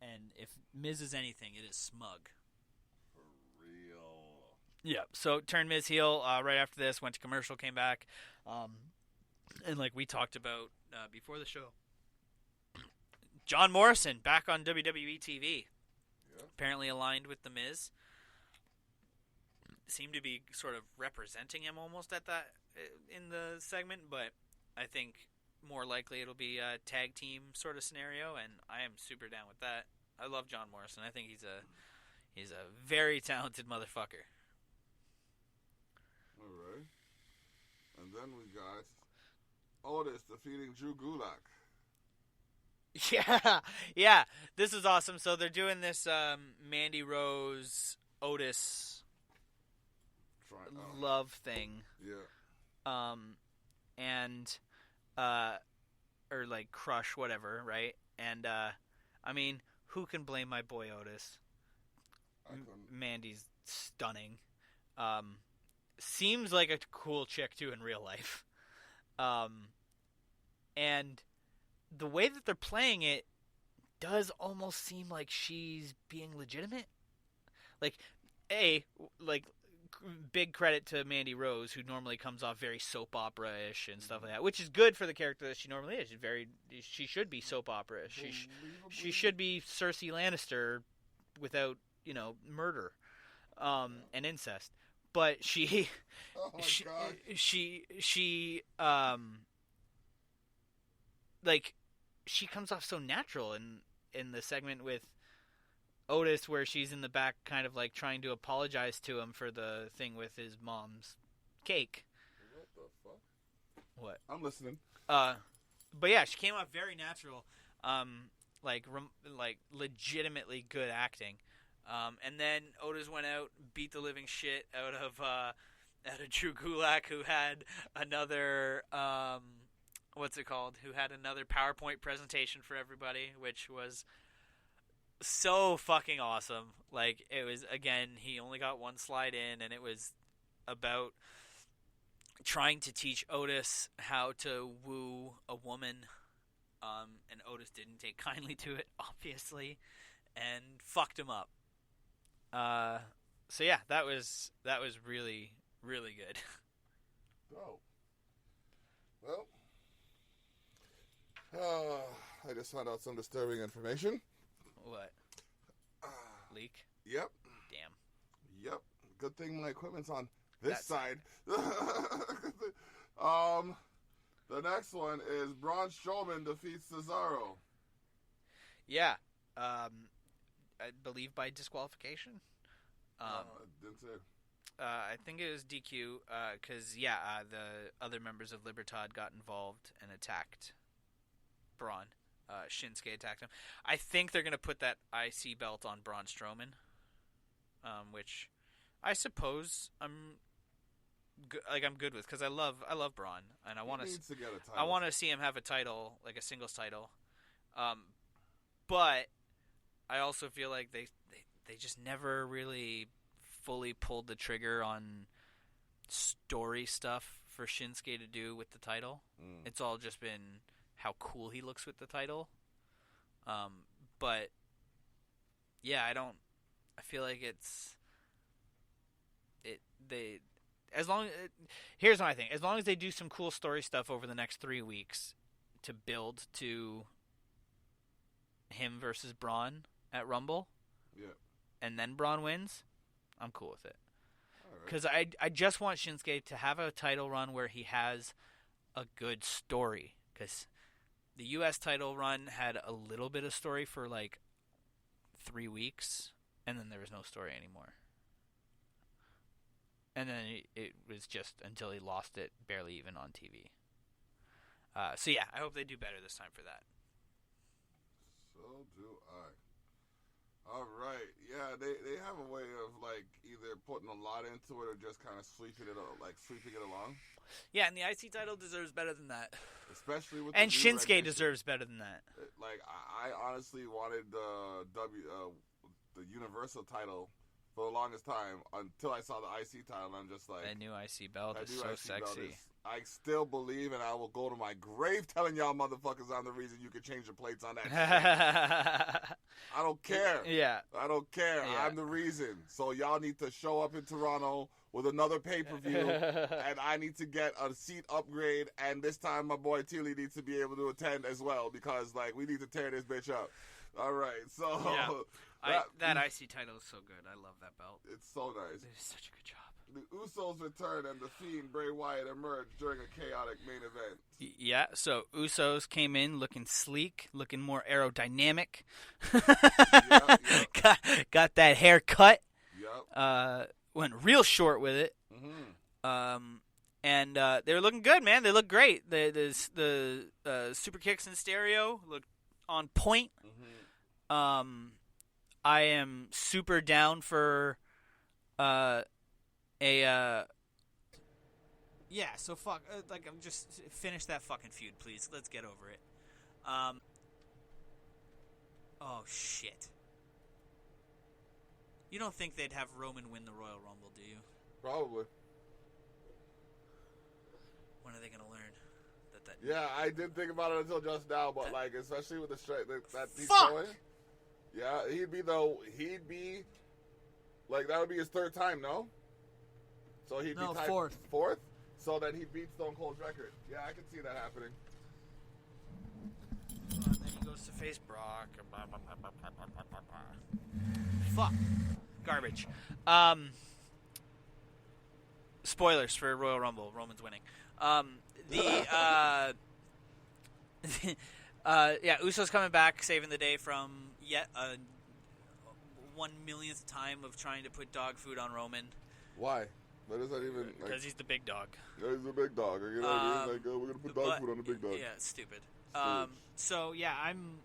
And if Miz is anything, it is smug. For real. Yeah, so turned Miz heel right after this, went to commercial, came back. And like we talked about before the show, John Morrison back on WWE TV. Yeah. Apparently aligned with The Miz. Seemed to be sort of representing him almost at that in the segment, but I think more likely it'll be a tag team sort of scenario, and I am super down with that. I love John Morrison. I think he's a very talented motherfucker. All right. And then we got Otis defeating Drew Gulak. Yeah. This is awesome. So they're doing this Mandy Rose Otis love thing. Yeah. And or like crush, whatever, right? And I mean, who can blame my boy Otis? Mandy's stunning. Seems like a cool chick too in real life. And the way that they're playing it does almost seem like she's being legitimate. Like, big credit to Mandy Rose, who normally comes off very soap opera-ish and stuff like that, which is good for the character that she normally is. She should be soap opera-ish. She should be Cersei Lannister without, murder and incest. But she comes off so natural in the segment with Otis, where she's in the back kind of like trying to apologize to him for the thing with his mom's cake. What the fuck? What? I'm listening. But yeah, she came off very natural, like legitimately good acting. And then Otis went out, beat the living shit out of Drew Gulak, who had another who had another PowerPoint presentation for everybody, which was so fucking awesome. Like, it was, again, he only got one slide in, and it was about trying to teach Otis how to woo a woman, and Otis didn't take kindly to it, obviously, and fucked him up. So yeah, that was really, really good. Oh. Well, I just found out some disturbing information. What? Leak? Yep. Damn. Yep. Good thing my equipment's on this That's side. The next one is Braun Strowman defeats Cesaro. Yeah. I believe by disqualification. Didn't say. I think it was DQ, because, the other members of Libertad got involved and attacked Braun. Shinsuke attacked him. I think they're going to put that IC belt on Braun Strowman, which I suppose I'm good with, because I love Braun, and I want to see him have a title, like a singles title. But I also feel like they just never really fully pulled the trigger on story stuff for Shinsuke to do with the title. It's all just been how cool he looks with the title. But yeah, I feel like here's my thing. As long as they do some cool story stuff over the next 3 weeks to build to him versus Braun at Rumble, and then Braun wins, I'm cool with it. Because I just want Shinsuke to have a title run where he has a good story. Because the U.S. title run had a little bit of story for like 3 weeks, and then there was no story anymore. And then it was just until he lost it barely even on TV. So yeah, I hope they do better this time for that. So do I. All right, yeah, they have a way of like either putting a lot into it or just kind of sweeping it along. Yeah, and the IC title deserves better than that. Especially with and Shinsuke deserves better than that. Like I honestly wanted the Universal title for the longest time until I saw the IC title. And I'm just like, that new IC belt is so sexy. I still believe, and I will go to my grave telling y'all motherfuckers I'm the reason you can change the plates on that shit. I don't care. Yeah. I don't care. Yeah. I'm the reason. So y'all need to show up in Toronto with another pay-per-view, and I need to get a seat upgrade, and this time my boy Thili needs to be able to attend as well, because, like, we need to tear this bitch up. All right, so... Yeah. That IC title is so good. I love that belt. It's so nice. They did such a good job. The Usos return, and the Fiend Bray Wyatt emerged during a chaotic main event. Yeah, so Usos came in looking sleek, looking more aerodynamic. Got that hair cut. Yep. Went real short with it. Mm-hmm. And they were looking good, man. They looked great. The super kicks in stereo looked on point. Mm-hmm. I am super down for yeah, so fuck, like, I'm just finish that fucking feud, please. Let's get over it. Oh shit. You don't think they'd have Roman win the Royal Rumble, do you? Probably. When are they gonna learn that? Yeah, I didn't think about it until just now, but like, especially with the straight that he's Fuck! showing. Yeah, he'd be like, that would be his third time, no? So he'd be tied fourth. Fourth? So then he beats Stone Cold's record. Yeah, I can see that happening. And then he goes to face Brock. Fuck. Garbage. Spoilers for Royal Rumble. Roman's winning. Yeah, Usos coming back, saving the day from yet a 1,000,000th time of trying to put dog food on Roman. Why? That is not even... Because he's the big dog. Yeah, he's the big dog. You know what I mean? Like, we're going to put dog food on the big dog. Yeah, it's stupid. So, yeah, I'm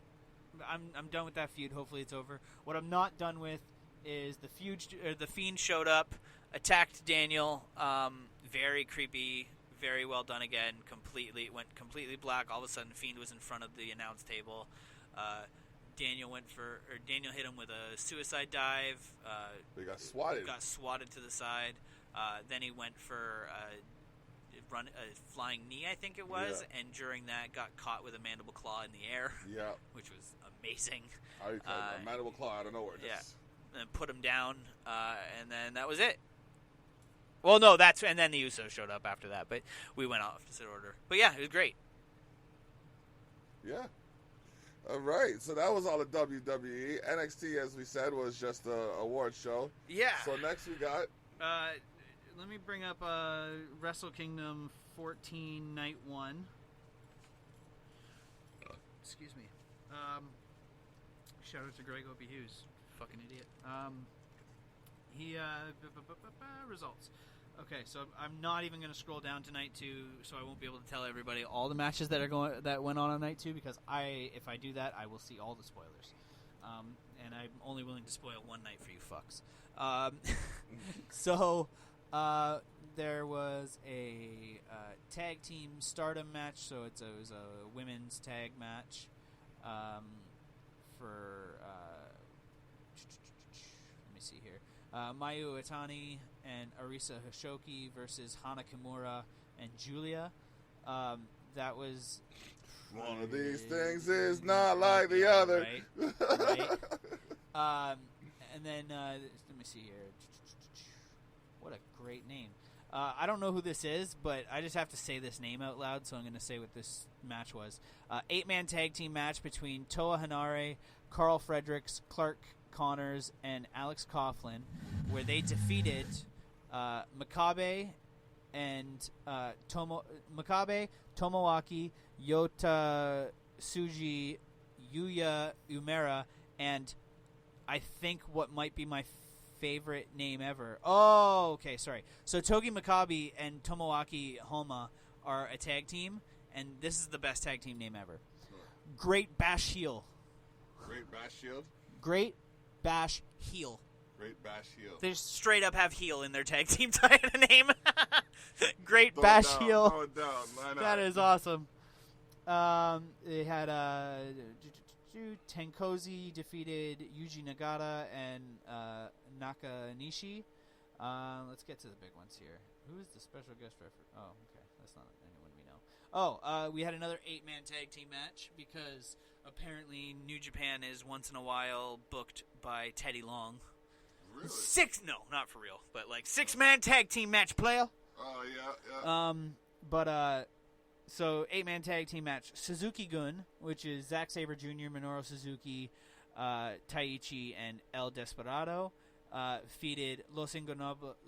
done with that feud. Hopefully it's over. What I'm not done with is the Fiend showed up, attacked Daniel. Very creepy. Very well done again. Went completely black. All of a sudden, Fiend was in front of the announce table. Daniel hit him with a suicide dive. They got swatted. Got swatted to the side. Then he went for a flying knee, I think it was, and during that got caught with a mandible claw in the air. Yeah, which was amazing. A mandible claw out of nowhere. Yeah, and put him down, and then that was it. Well, no, and then the Usos showed up after that, but we went opposite order. But yeah, it was great. Yeah. All right, so that was all the WWE. NXT, as we said, was just a award show. Yeah. So next we got... let me bring up Wrestle Kingdom 14 Night 1. Excuse me. Shout out to Greg Opie Hughes. Fucking idiot. Results. Okay, so I'm not even going to scroll down to night 2, so I won't be able to tell everybody all the matches that went on night 2, because if I do that, I will see all the spoilers. And I'm only willing to spoil one night for you fucks. So there was a tag team stardom match, so it was a women's tag match for let me see here. Mayu Iwatani and Arisa Hoshoki versus Hana Kimura and Julia. That was... One of these things is not like the other. Right. And then, let me see here. What a great name. I don't know who this is, but I just have to say this name out loud, so I'm going to say what this match was. 8-man tag team match between Toa Hanare, Carl Fredericks, Clark Connors, and Alex Coughlin, where they defeated Makabe and Makabe, Tomoaki, Yota Tsuji, Yuya Umera, and I think what might be my favorite name ever. Oh, okay, sorry. So Togi Makabe and Tomoaki Homa are a tag team, and this is the best tag team name ever. Great Bash Heel. Great Bash Shield? Great Bash Heel. Great Bash Heel. They just straight up have heel in their tag team name. Great Throw Bash it down, Heel. throw it down. Why not? That is awesome. They had Tenkozi defeated Yuji Nagata and Nakanishi. Let's get to the big ones here. Who is the special guest referee? Oh, okay. That's not anyone we know. Oh, we had another 8-man tag team match because apparently New Japan is once in a while booked by Teddy Long. Really? No, not for real, but like 6-man tag team match, player. Oh, yeah. So 8-man tag team match. Suzuki Gun, which is Zack Sabre Jr., Minoru Suzuki, Taichi, and El Desperado, defeated Los Ingobernables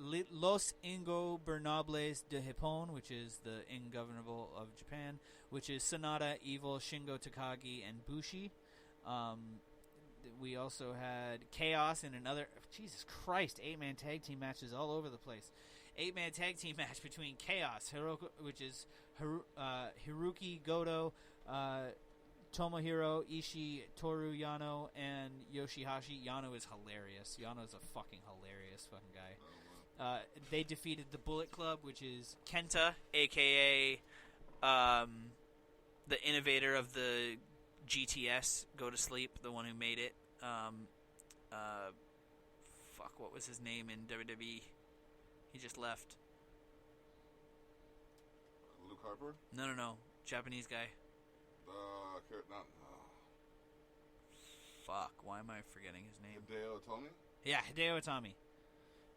de Japón, which is the Ingovernable of Japan, which is Sonata, Evil, Shingo Takagi, and Bushi. We also had Chaos in another... Jesus Christ, 8-man tag team matches all over the place. 8-man tag team match between Chaos, which is Hiroki Goto, Tomohiro Ishii, Toru Yano, and Yoshihashi. Yano is hilarious. Yano's a fucking hilarious fucking guy. They defeated the Bullet Club, which is Kenta, a.k.a. The innovator of the GTS, Go to Sleep, the one who made it. What was his name in WWE? He just left. Luke Harper? No. Japanese guy. Fuck, why am I forgetting his name? Hideo Itami? Yeah, Hideo Itami.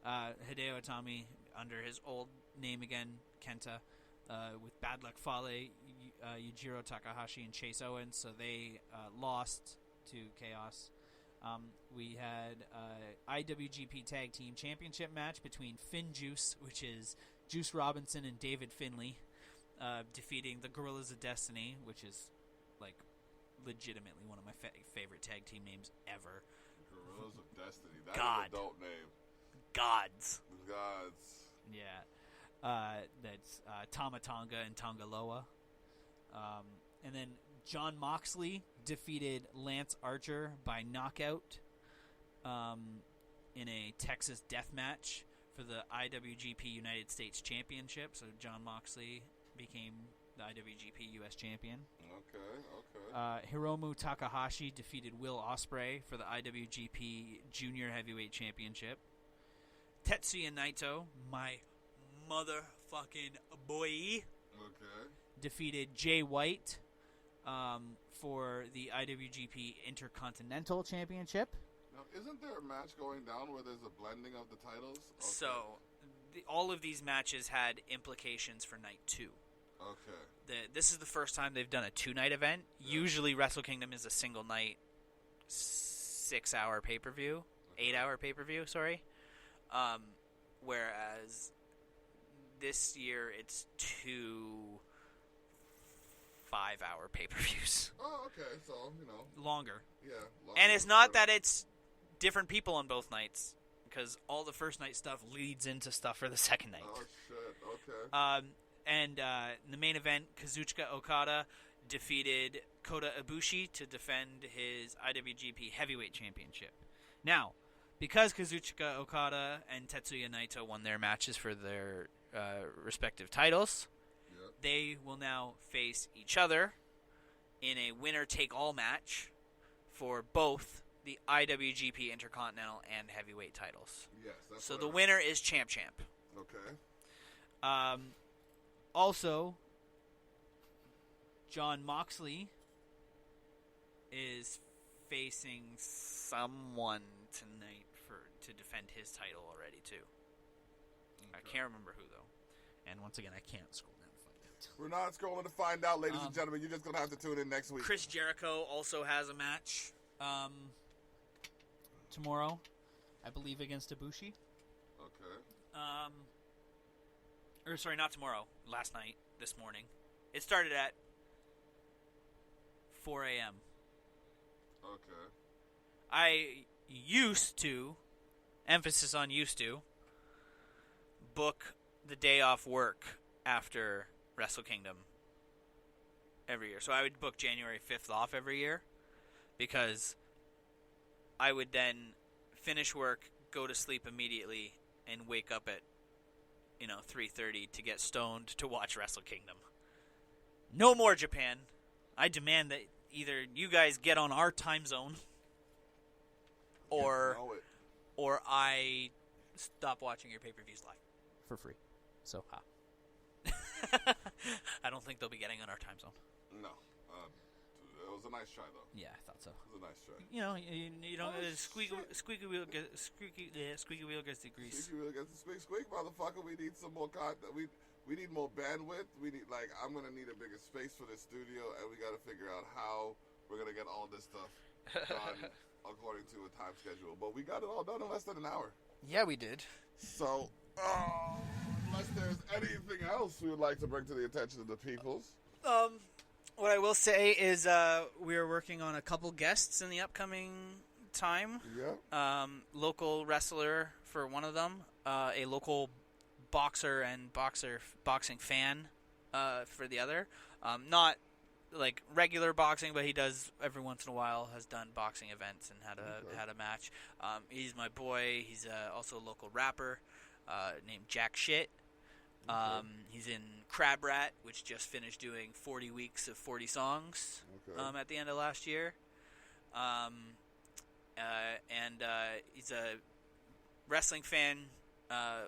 Hideo Itami, under his old name again, Kenta, with Bad Luck Fale, Yujiro Takahashi, and Chase Owens, so they lost to Chaos. We had IWGP Tag Team Championship match between Finn Juice, which is Juice Robinson and David Finlay, defeating the Gorillas of Destiny, which is like legitimately one of my favorite tag team names ever. Gorillas of Destiny. That is a dope name. Gods. Yeah. That's Tama Tonga and Tongaloa. And then Jon Moxley defeated Lance Archer by knockout in a Texas death match for the IWGP United States Championship. So Jon Moxley became the IWGP U.S. champion. Okay. Hiromu Takahashi defeated Will Ospreay for the IWGP Junior Heavyweight Championship. Tetsuya Naito, my motherfucking boy, defeated Jay White for the IWGP Intercontinental Championship. Now, isn't there a match going down where there's a blending of the titles? Okay. So, all of these matches had implications for night 2. Okay. This is the first time they've done a 2-night event. Yeah. Usually Wrestle Kingdom is a single night, 6-hour pay-per-view, 8-hour pay-per-view, sorry. Whereas this year it's 2 5-hour pay-per-views. Oh, okay. So, Longer. Yeah. And it's not that it's different people on both nights, because all the first night stuff leads into stuff for the second night. Oh, shit. Okay. And in the main event, Kazuchika Okada defeated Kota Ibushi to defend his IWGP Heavyweight Championship. Now, because Kazuchika Okada and Tetsuya Naito won their matches for their respective titles, they will now face each other in a winner-take-all match for both the IWGP Intercontinental and Heavyweight titles. Yes, that's So what the I- winner is Champ. Okay. Also, John Moxley Is facing someone tonight to defend his title already too. I can't remember who though. and once again, I can't scroll down to find out. We're not scrolling to find out, ladies and gentlemen. You're just going to have to tune in next week. Chris Jericho also has a match. Tomorrow, I believe against Ibushi. Okay. Or sorry, not tomorrow. Last night, this morning. It started at 4 a.m. Okay. I used to, emphasis on used to, book the day off work after Wrestle Kingdom every year. So I would book January 5th off every year because I would then finish work, go to sleep immediately, and wake up at 3:30 to get stoned to watch Wrestle Kingdom. No more Japan. I demand that either you guys get on our time zone or Know it. I stop watching your pay-per-views live. For free. So, I don't think they'll be getting on our time zone. No. It was a nice try, though. yeah, I thought so. It was a nice try. You don't squeaky wheel gets squeaky gets the grease. Squeaky wheel gets the squeak, motherfucker. We need some more content. We need more bandwidth. We need, I'm going to need a bigger space for this studio, and we got to figure out how we're going to get all this stuff done according to a time schedule. But we got it all done in less than an hour. Yeah, we did. So, unless there's anything else we would like to bring to the attention of the peoples. What I will say is we are working on a couple guests in the upcoming time. Yeah. Local wrestler for one of them, a local boxer and boxing fan for the other. Not like regular boxing, but he does every once in a while. Has done boxing events and had a match. He's my boy. He's also a local rapper named Jack Shit. He's in Crab Rat, which just finished doing 40 weeks of 40 songs at the end of last year. And he's a wrestling fan,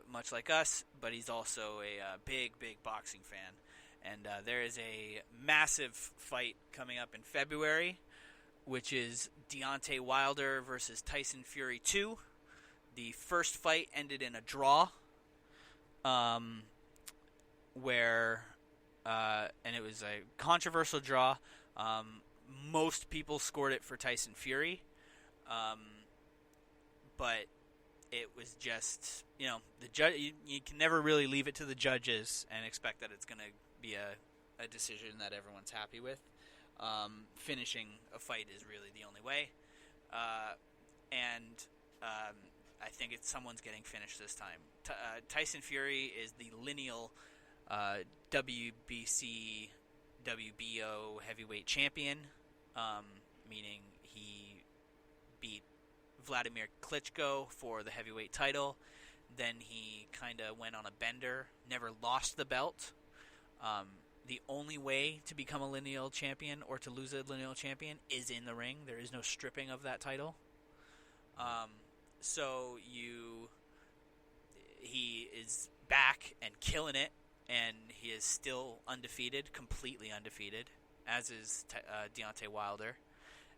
much like us, but he's also a big boxing fan. And there is a massive fight coming up in February, which is Deontay Wilder versus Tyson Fury 2. The first fight ended in a draw. And it was a controversial draw. Most people scored it for Tyson Fury, but it was just the judge. You can never really leave it to the judges and expect that it's going to be a decision that everyone's happy with. Finishing a fight is really the only way, and I think someone's getting finished this time. Tyson Fury is the lineal WBC, WBO heavyweight champion, meaning he beat Vladimir Klitschko for the heavyweight title. Then he kind of went on a bender, never lost the belt. The only way to become a lineal champion or to lose a lineal champion is in the ring. There is no stripping of that title. So he is back and killing it, and he is still undefeated, completely undefeated, as is Deontay Wilder.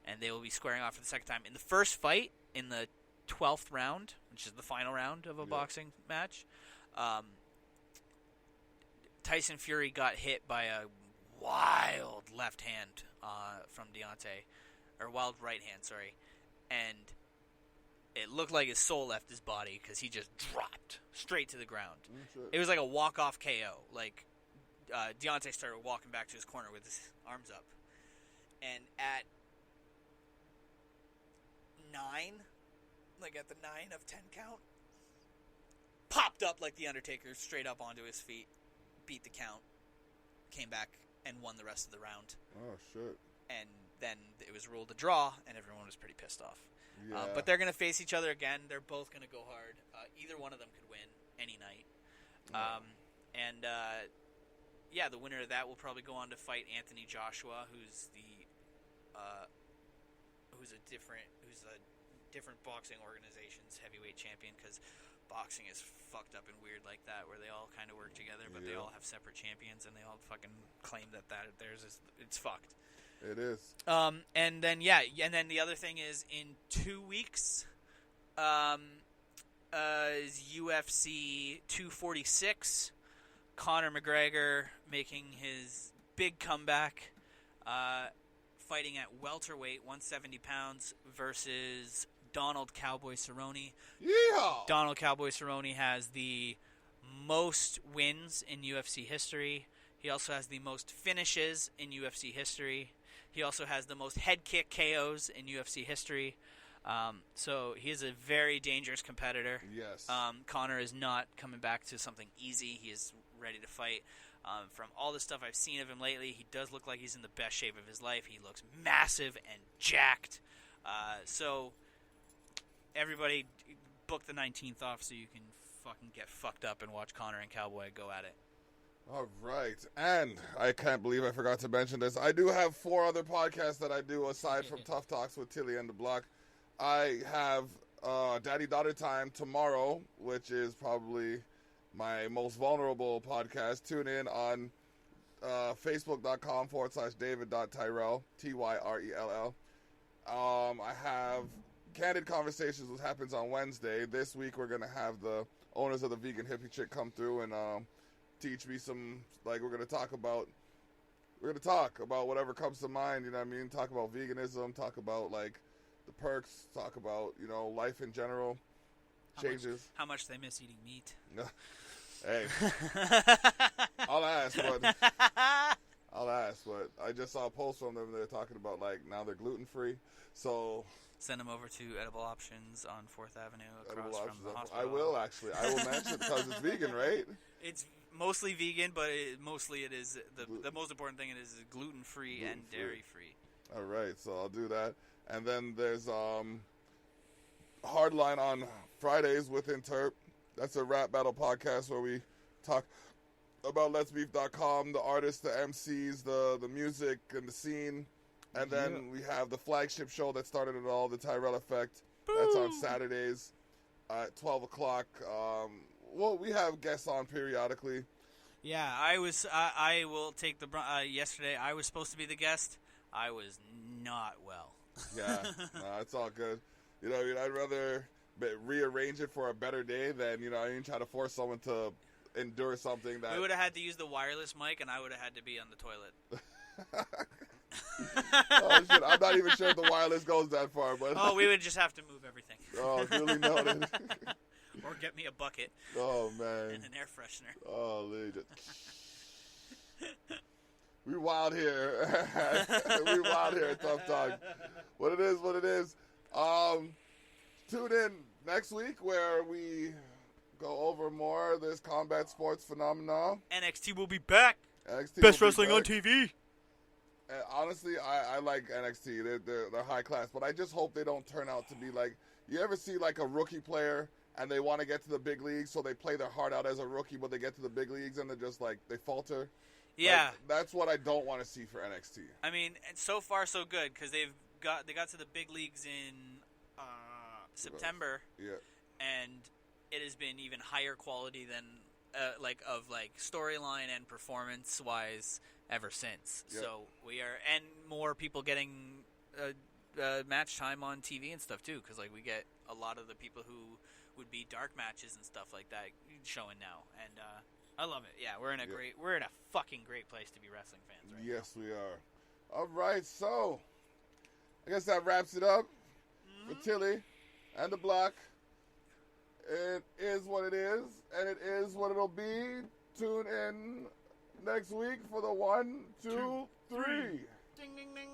And they will be squaring off for the second time. In the first fight, in the 12th round, which is the final round of a boxing match, Tyson Fury got hit by a wild left hand from Deontay, or wild right hand, sorry, and it looked like his soul left his body because he just dropped straight to the ground. It was like a walk-off KO. Like, Deontay started walking back to his corner with his arms up. And at 9, like at the 9 of 10 count, popped up like the Undertaker straight up onto his feet, beat the count, came back, and won the rest of the round. Oh, shit. And then it was ruled a draw, and everyone was pretty pissed off. Yeah. But they're going to face each other again. They're both going to go hard. Either one of them could win any night. The winner of that will probably go on to fight Anthony Joshua, who's a different boxing organization's heavyweight champion, because boxing is fucked up and weird like that, where they all kind of work together, but they all have separate champions, and they all fucking claim that theirs is, it's fucked. It is. And then the other thing is, in 2 weeks, is UFC 246. Conor McGregor making his big comeback, fighting at welterweight, 170 pounds, versus Donald Cowboy Cerrone. Yeah. Donald Cowboy Cerrone has the most wins in UFC history. He also has the most finishes in UFC history. He also has the most head kick KOs in UFC history. So he is a very dangerous competitor. Yes. Conor is not coming back to something easy. He is ready to fight. From all the stuff I've seen of him lately, he does look like he's in the best shape of his life. He looks massive and jacked. So everybody book the 19th off so you can fucking get fucked up and watch Conor and Cowboy go at it. All right. And I can't believe I forgot to mention this. I do have 4 other podcasts that I do aside from Tough Talks with Thili and Dablock. I have Daddy-Daughter Time tomorrow, which is probably my most vulnerable podcast. Tune in on facebook.com/David.Tyrell, Tyrell. I have Candid Conversations, which happens on Wednesday. This week we're going to have the owners of the Vegan Hippie Chick come through and teach me some, like, we're going to talk about whatever comes to mind, you know what I mean? Talk about veganism, talk about, like, the perks, talk about, you know, life in general, changes. How much they miss eating meat. Hey. I'll ask, but I just saw a post from them. They're talking about, like, now they're gluten-free, so... Send them over to Edible Options on 4th Avenue across from the hospital. I will, actually. I will mention it because it's vegan, right? It's mostly vegan, but it is the most important thing is gluten-free and dairy-free. All right, so I'll do that. And then there's Hardline on Fridays with Interp. That's a rap battle podcast where we talk about letsbeef.com, the artists, the MCs, the music, and the scene. And then we have the flagship show that started it all, the Tyrell Effect. Boom. That's on Saturdays at 12 o'clock. Well, we have guests on periodically. Yeah, I will take the yesterday I was supposed to be the guest. I was not well. Yeah, no, it's all good. You know, I'd rather rearrange it for a better day than, you know, I didn't try to force someone to endure something that... We would have had to use the wireless mic, and I would have had to be on the toilet. Oh, shit. I'm not even sure if the wireless goes that far. But we would just have to move everything. Oh, duly noted. Or get me a bucket. Oh, man. And an air freshener. Oh, we wild here. We wild here at Tough Talk. What it is. Tune in next week where we go over more of this combat sports phenomenon. NXT will be back. NXT Best wrestling on TV. And honestly, I like NXT. They're high class, but I just hope they don't turn out to be like, you ever see like a rookie player and they want to get to the big leagues, so they play their heart out as a rookie, but they get to the big leagues and they're just like, they falter? Yeah. Like, that's what I don't want to see for NXT. I mean, so far so good, because they got to the big leagues in September. Yeah. And it has been even higher quality than storyline and performance wise ever since. Yep. So we are, and more people getting match time on TV and stuff too, because like we get a lot of the people who would be dark matches and stuff like that showing now, and I love it. Yeah, we're in a fucking great place to be wrestling fans right now. Yes, we are. All right, so I guess that wraps it up for Thili and the Block. It is what it is, and it is what it'll be. Tune in next week for the 1, 2, 3. Ding, ding, ding.